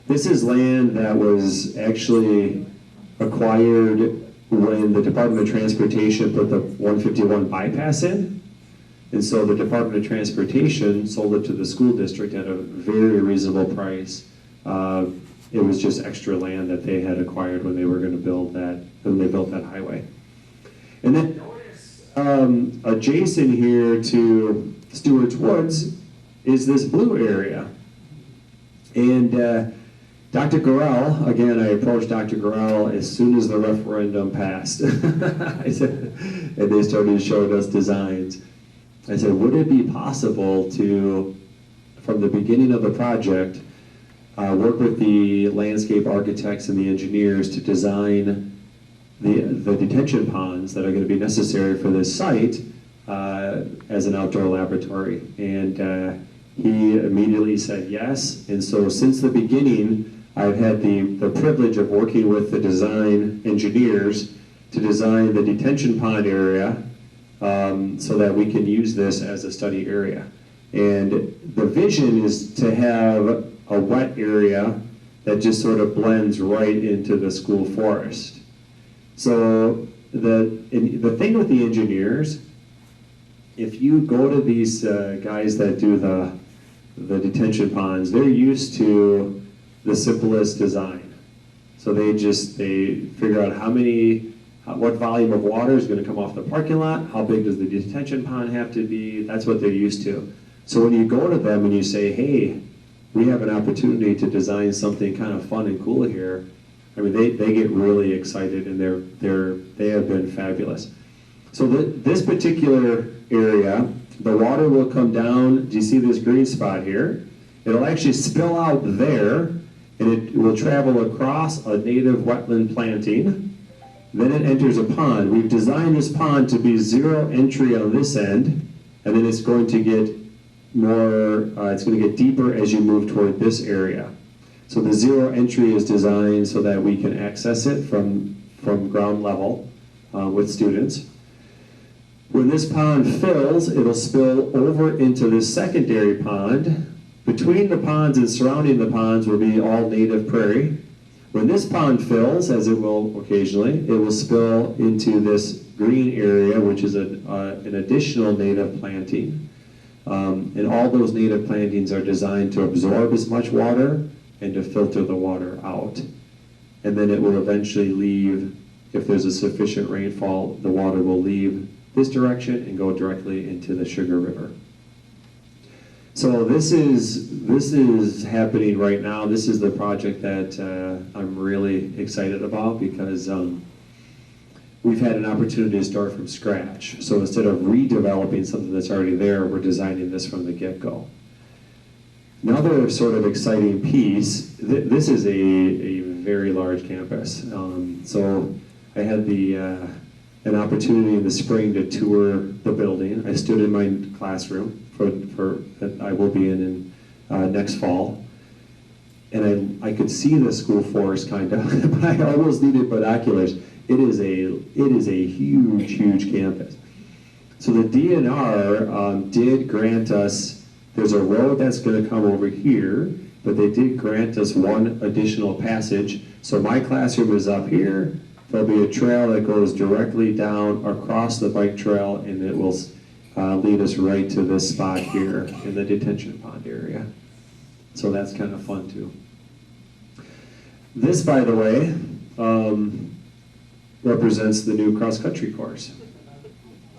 This is land that was actually acquired when the Department of Transportation put the 151 bypass in. And so the Department of Transportation sold it to the school district at a very reasonable price. It was just extra land that they had acquired when they were going to build that, when they built that highway. And then notice adjacent here to Stewart's Woods is this blue area. And Dr. Gorell, again, I approached Dr. Gorell as soon as the referendum passed. I said, and they started showing us designs. I said, would it be possible to, from the beginning of the project, work with the landscape architects and the engineers to design the detention ponds that are going to be necessary for this site as an outdoor laboratory? And he immediately said yes. And so since the beginning, I've had the privilege of working with the design engineers to design the detention pond area so that we can use this as a study area. And the vision is to have a wet area that just sort of blends right into the school forest. So the thing with the engineers, if you go to these guys that do the detention ponds, they're used to the simplest design. So they figure out what volume of water is going to come off the parking lot, how big does the detention pond have to be, that's what they're used to. So when you go to them and you say, hey, we have an opportunity to design something kind of fun and cool here, I mean, they get really excited, and they have been fabulous. So this particular area, the water will come down. Do you see this green spot here? It'll actually spill out there, and it will travel across a native wetland planting. Then it enters a pond. We've designed this pond to be zero entry on this end, and then it's going to get it's going to get deeper as you move toward this area. So the zero entry is designed so that we can access it from ground level with students. When this pond fills, it'll spill over into this secondary pond. Between the ponds and surrounding the ponds will be all native prairie. When this pond fills, as it will occasionally, it will spill into this green area, which is an additional native planting. And all those native plantings are designed to absorb as much water and to filter the water out. And then it will eventually leave, if there's a sufficient rainfall, the water will leave this direction and go directly into the Sugar River. So this is happening right now. This is the project that I'm really excited about because we've had an opportunity to start from scratch. So instead of redeveloping something that's already there, we're designing this from the get-go. Another sort of exciting piece, this is a very large campus. So I had an opportunity in the spring to tour the building. I stood in my classroom that I will be in next fall. And I could see the school forest kind of, but I almost needed binoculars. It is a huge, huge campus. So the DNR did grant us, there's a road that's going to come over here, but they did grant us one additional passage. So my classroom is up here. There'll be a trail that goes directly down across the bike trail, and it will lead us right to this spot here in the detention pond area. So that's kind of fun too. This, by the way, represents the new cross-country course.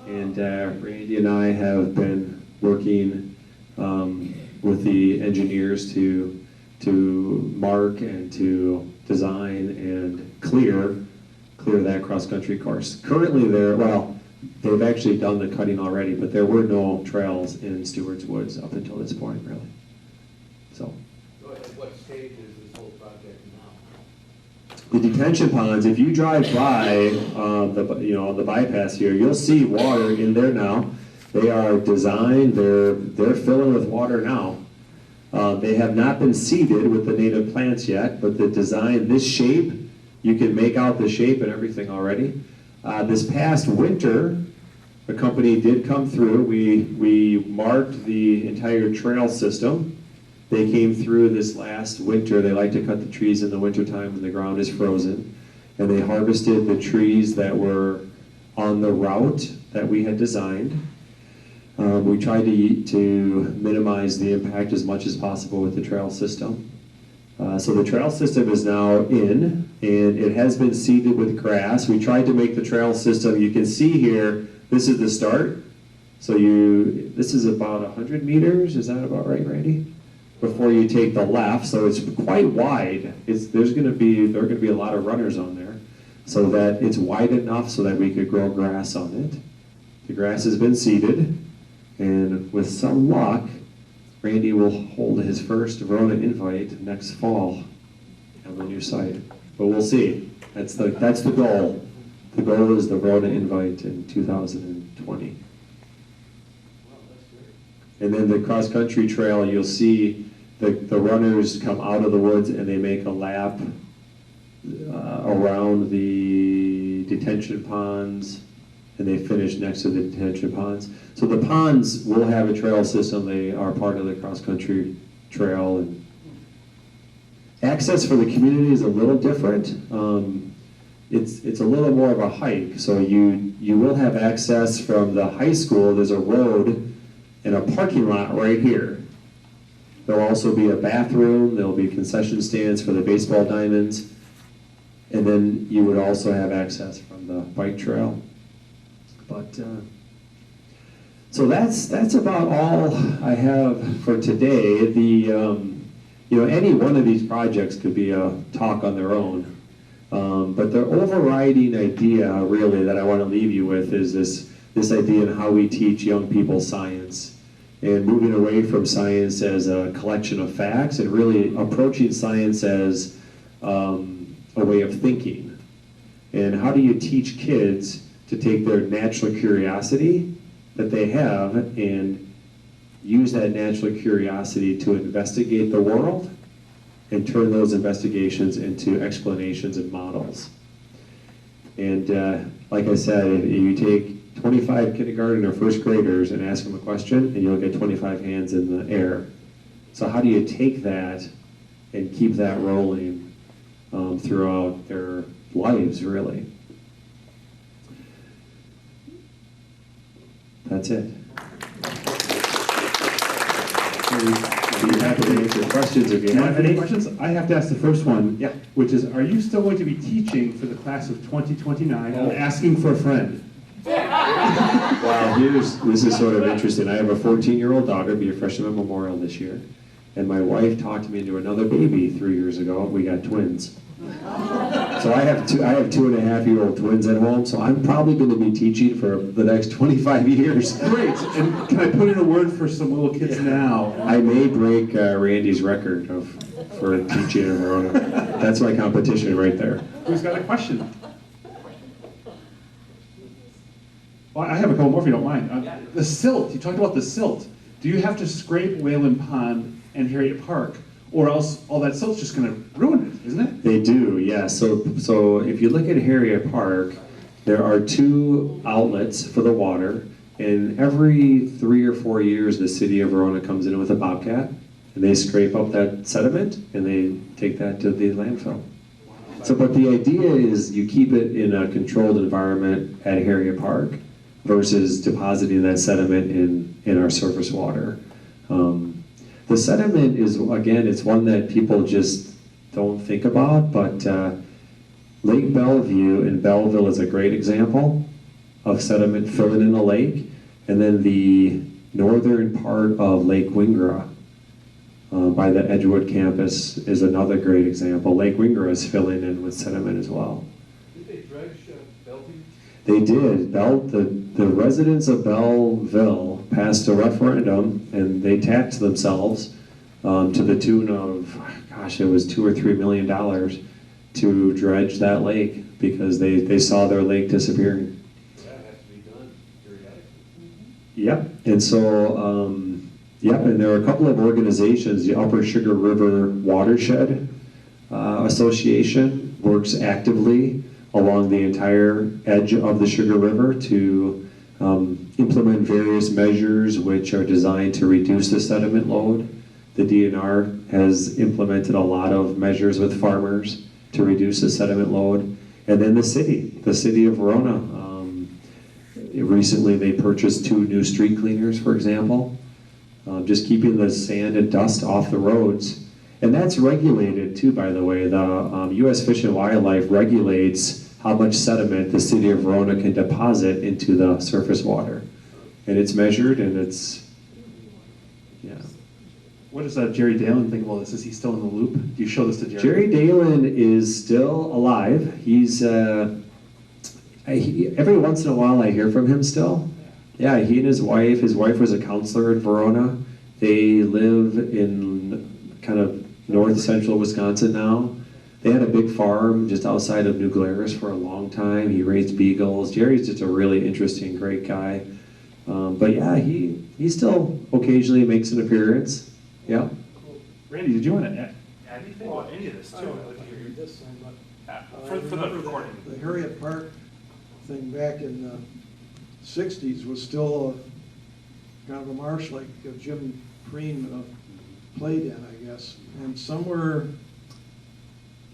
And Randy and I have been working with the engineers to mark and to design and clear that cross-country course. Currently they've actually done the cutting already, but there were no trails in Stewart's Woods up until this point, really. So. At what stage is this whole project now? The detention ponds, if you drive by the bypass here, you'll see water in there now. They are designed, they're filling with water now. They have not been seeded with the native plants yet, but the design, this shape, you can make out the shape and everything already. This past winter, the company did come through. We marked the entire trail system. They came through this last winter. They like to cut the trees in the wintertime when the ground is frozen. And they harvested the trees that were on the route that we had designed. We tried to minimize the impact as much as possible with the trail system. So the trail system is now in, and it has been seeded with grass. We tried to make the trail system, you can see here, this is the start. So this is about 100 meters, is that about right, Randy? Before you take the left, so it's quite wide. There are going to be a lot of runners on there, so that it's wide enough so that we could grow grass on it. The grass has been seeded, and with some luck, Randy will hold his first Verona invite next fall on the new site. But we'll see. That's the goal. The goal is the Verona invite in 2020. And then the cross-country trail, you'll see the runners come out of the woods and they make a lap around the detention ponds, and they finish next to the detention ponds. So the ponds will have a trail system. They are part of the cross-country trail. And access for the community is a little different. It's a little more of a hike. So you will have access from the high school. There's a road and a parking lot right here. There'll also be a bathroom. There'll be concession stands for the baseball diamonds. And then you would also have access from the bike trail. But so that's about all I have for today. Any one of these projects could be a talk on their own. But the overriding idea, really, that I want to leave you with is this idea of how we teach young people science, and moving away from science as a collection of facts and really approaching science as a way of thinking. And how do you teach kids to take their natural curiosity that they have and use that natural curiosity to investigate the world and turn those investigations into explanations and models. And like I said, if you take 25 kindergarten or first graders and ask them a question, and you'll get 25 hands in the air. So how do you take that and keep that rolling throughout their lives, really? That's it. I'd be happy to answer questions if you have any. Questions? I have to ask the first one. Yeah. Which is, are you still going to be teaching for the class of 2029? Oh. I'm asking for a friend. Wow, this is sort of interesting. I have a 14-year-old daughter, be a freshman at Memorial this year, and my wife talked me into another baby 3 years ago. We got twins. So I have 2.5-year-old twins at home, so I'm probably going to be teaching for the next 25 years. Great, and can I put in a word for some little kids now? I may break Randy's record for teaching in Verona. That's my competition right there. Who's got a question? Well, I have a couple more if you don't mind. The silt, you talked about the silt. Do you have to scrape Whalen Pond and Harriet Park, or else all that silt's just gonna ruin it, isn't it? They do, yeah. So if you look at Harriet Park, there are 2 outlets for the water, and every 3 or 4 years, the city of Verona comes in with a bobcat, and they scrape up that sediment, and they take that to the landfill. So, but the idea is you keep it in a controlled environment at Harriet Park versus depositing that sediment in our surface water. The sediment is, again, it's one that people just don't think about, but Lake Bellevue in Belleville is a great example of sediment filling in the lake. And then the northern part of Lake Wingra by the Edgewood campus is another great example. Lake Wingra is filling in with sediment as well. Did they dredge Bellevue? They did. The residents of Belleville passed a referendum, and they taxed themselves to the tune of, gosh, it was $2 or $3 million to dredge that lake because they saw their lake disappearing. That has to be done periodically. Yep. And so, yep. And there are a couple of organizations. The Upper Sugar River Watershed Association works actively along the entire edge of the Sugar River to implement various measures which are designed to reduce the sediment load. The DNR has implemented a lot of measures with farmers to reduce the sediment load. And then the city of Verona, recently they purchased 2 new street cleaners, for example, just keeping the sand and dust off the roads. And that's regulated too, by the way. The U.S. Fish and Wildlife regulates how much sediment the city of Verona can deposit into the surface water. And it's measured, and it's, yeah. What does Jerry Dalen think about this? Is he still in the loop? Do you show this to Jerry? Jerry Dalen is still alive. He's, every once in a while I hear from him still. Yeah, he and his wife was a counselor in Verona. They live in kind of north central Wisconsin now. They had a big farm just outside of New Glarus for a long time. He raised beagles. Jerry's just a really interesting, great guy. But yeah, he still occasionally makes an appearance. Yeah. Randy, did you want to add anything about any of this I too? don't know if you read this thing, but For the remember recording. The Harriet Park thing back in the 60s was still kind of a marsh like Jim Preen played in, I guess. And somewhere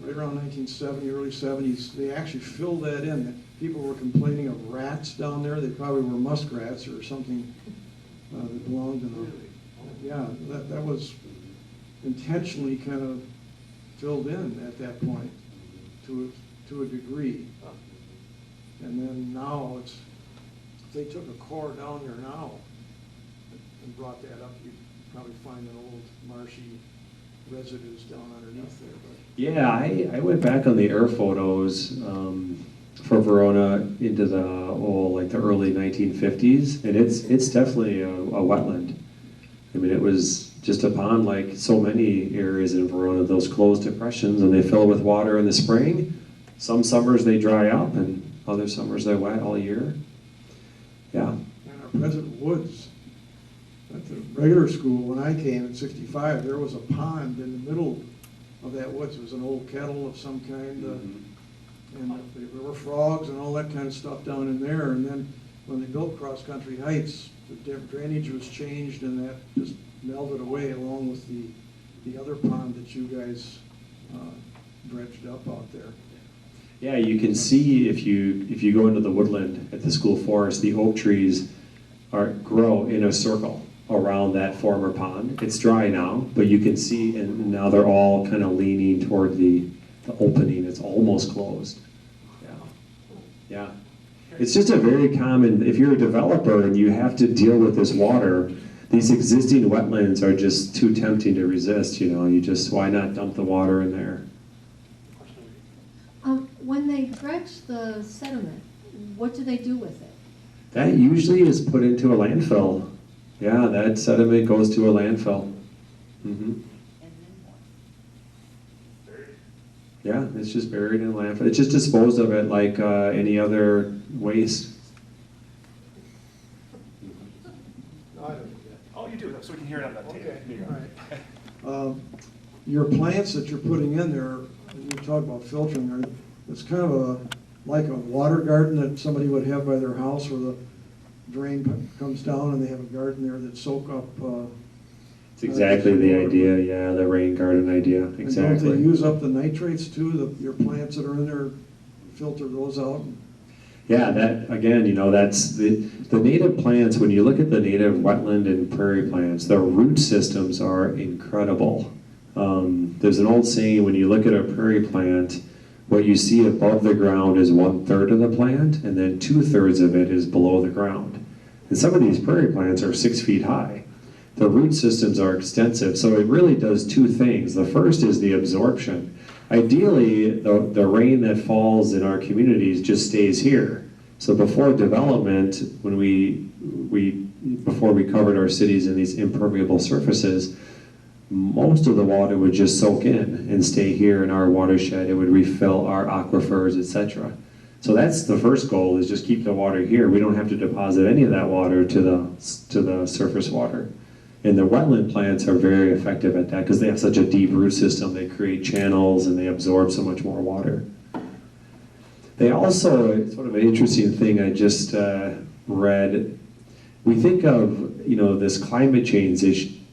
right around 1970, early 70s, they actually filled that in. People were complaining of rats down there. They probably were muskrats or something that belonged in the... Yeah, that was intentionally kind of filled in at that point to a degree. And then now it's, if they took a core down there now and brought that up, you'd probably find an old marshy residues down underneath there. But Yeah, I went back on the air photos for Verona into the the early 1950s, and it's definitely a wetland. I mean, it was just a pond like so many areas in Verona, those closed depressions, and they fill with water in the spring. Some summers they dry up, and other summers they're wet all year. Yeah. And our Pleasant Woods, at the regular school, when I came in '65, there was a pond in the middle of that woods. It was an old kettle of some kind, and there were frogs and all that kind of stuff down in there. And then when they built Cross Country Heights, the drainage was changed, and that just melted away along with the other pond that you guys dredged up out there. Yeah, you can see if you go into the woodland at the school forest, the oak trees grow in a circle around that former pond. It's dry now, but you can see, and now they're all kind of leaning toward the opening. It's almost closed. Yeah, yeah. It's just a very common, if you're a developer and you have to deal with this water, these existing wetlands are just too tempting to resist, you know. You just, why not dump the water in there? dredge the sediment, what do they do with it? That usually is put into a landfill. Yeah, that sediment goes to a landfill. Mhm. Yeah, it's just buried in a landfill. It's just disposed of it like any other waste. No, I don't do that. Oh, you do, so we can hear it on that tape. Okay, There you go. all right. Your plants that you're putting in there, you talk about filtering, it's kind of like a water garden that somebody would have by their house where the drain comes down and they have a garden there that soak up. It's exactly the idea, yeah, the rain garden idea, And don't exactly. they use up the nitrates too, your plants that are in there, filter those out? Yeah, that, again, that's the native plants, when you look at the native wetland and prairie plants, their root systems are incredible. There's an old saying, when you look at a prairie plant, what you see above the ground is 1/3 of the plant, and then 2/3 of it is below the ground. And some of these prairie plants are 6 feet high. The root systems are extensive, so it really does two things. The first is the absorption. Ideally, the rain that falls in our communities just stays here. So before development, before we covered our cities in these impermeable surfaces, most of the water would just soak in and stay here in our watershed. It would refill our aquifers, etc. So that's the first goal, is just keep the water here. We don't have to deposit any of that water to the surface water. And the wetland plants are very effective at that because they have such a deep root system. They create channels and they absorb so much more water. They also, it's sort of an interesting thing I just read. We think of this climate change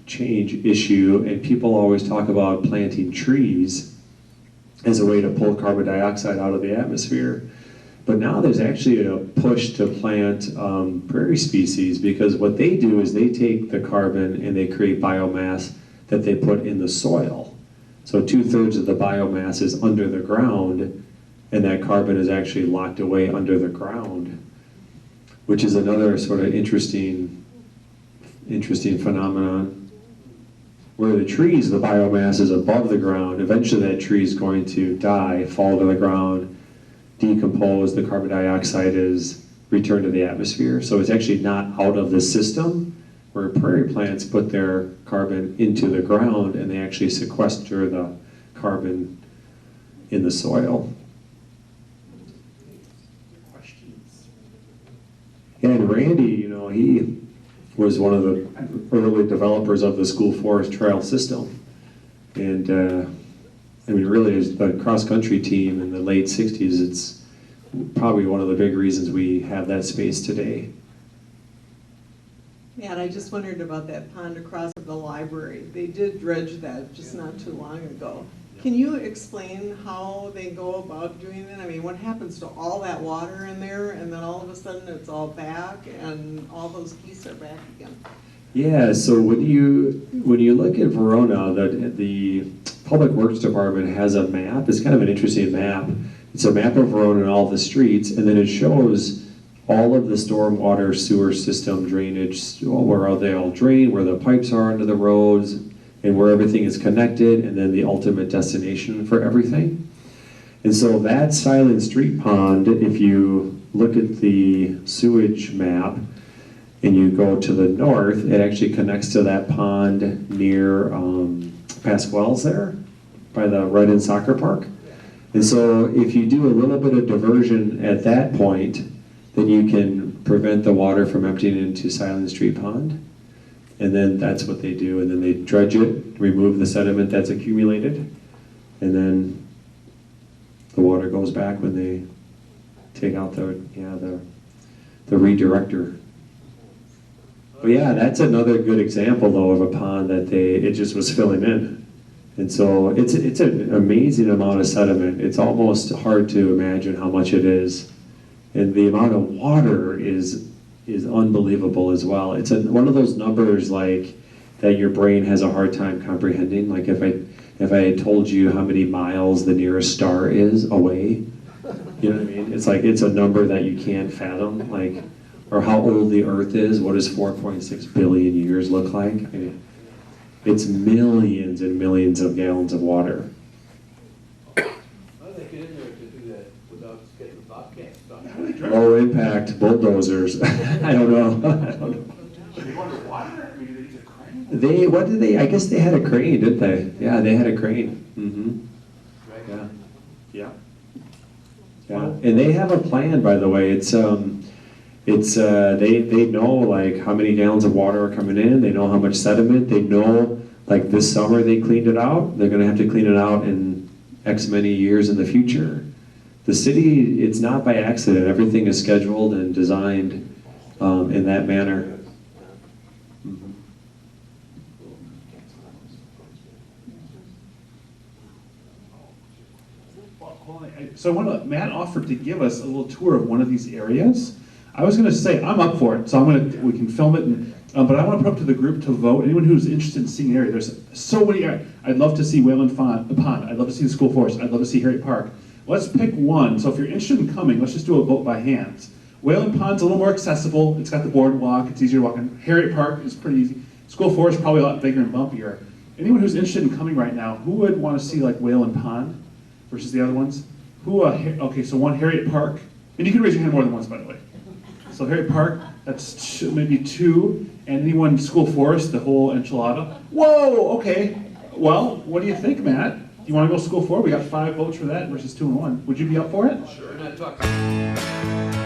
issue, and people always talk about planting trees as a way to pull carbon dioxide out of the atmosphere. But now there's actually a push to plant prairie species, because what they do is they take the carbon and they create biomass that they put in the soil. So 2/3 of the biomass is under the ground, and that carbon is actually locked away under the ground, which is another sort of interesting phenomenon. Where the trees, the biomass is above the ground. Eventually that tree is going to die, fall to the ground, decompose, the carbon dioxide is returned to the atmosphere. So it's actually not out of the system, where prairie plants put their carbon into the ground and they actually sequester the carbon in the soil. Questions? And Randy, he was one of the early developers of the school forest trail system. And really, as the cross-country team in the late 60s, it's probably one of the big reasons we have that space today. Yeah, and I just wondered about that pond across from the library. They did dredge that just not too long ago. Can you explain how they go about doing it? I mean, what happens to all that water in there, and then all of a sudden it's all back, and all those geese are back again? Yeah, so when you look at Verona, the Public Works Department has a map. It's kind of an interesting map. It's a map of Verona and all the streets, and then it shows all of the stormwater sewer system drainage, where they all drain, where the pipes are under the roads, and where everything is connected, and then the ultimate destination for everything. And so that Silent Street Pond, if you look at the sewage map, and you go to the north, it actually connects to that pond near Pasquale's there, by the Red Inn Soccer Park. And so if you do a little bit of diversion at that point, then you can prevent the water from emptying into Silent Street Pond. And then that's what they do, and then they dredge it, remove the sediment that's accumulated, and then the water goes back when they take out the redirector. But yeah, that's another good example though of a pond that it just was filling in. And so it's an amazing amount of sediment. It's almost hard to imagine how much it is. And the amount of water is unbelievable as well. It's one of those numbers like that your brain has a hard time comprehending. Like if I had told you how many miles the nearest star is away, you know what I mean? It's like it's a number that you can't fathom. Like, or how old the Earth is. What does 4.6 billion years look like? I mean, it's millions and millions of gallons of water. How do they get in there to do that without low impact bulldozers. I don't know. I don't know. Are they underwater? I mean, do they use a crane? What did they, I guess they had a crane, didn't they? Yeah, they had a crane. Mm-hmm. Yeah. Yeah. Yeah, and they have a plan, by the way. They know like how many gallons of water are coming in. They know how much sediment. They know like this summer they cleaned it out. They're gonna have to clean it out in X many years in the future. The city, it's not by accident. Everything is scheduled and designed in that manner. Mhm. So I want to, Matt offered to give us a little tour of one of these areas. I was going to say, I'm up for it, so we can film it, but I want to put up to the group to vote. Anyone who's interested in seeing an area, there's so many areas. I'd love to see Wayland Pond, I'd love to see the school forest, I'd love to see Harriet Park. Let's pick one, so if you're interested in coming, let's just do a vote by hands. Wayland Pond's a little more accessible, it's got the boardwalk, it's easier to walk in. Harriet Park is pretty easy. School forest probably a lot bigger and bumpier. Anyone who's interested in coming right now, who would want to see like Wayland Pond versus the other ones? Okay, so one Harriet Park, and you can raise your hand more than once, by the way. So Harriet Park, that's maybe two, and anyone school forest, the whole enchilada. Whoa, okay. Well, what do you think, Matt? Do you want to go school forest? We got 5 votes for that versus 2 and 1. Would you be up for it? We're not talking.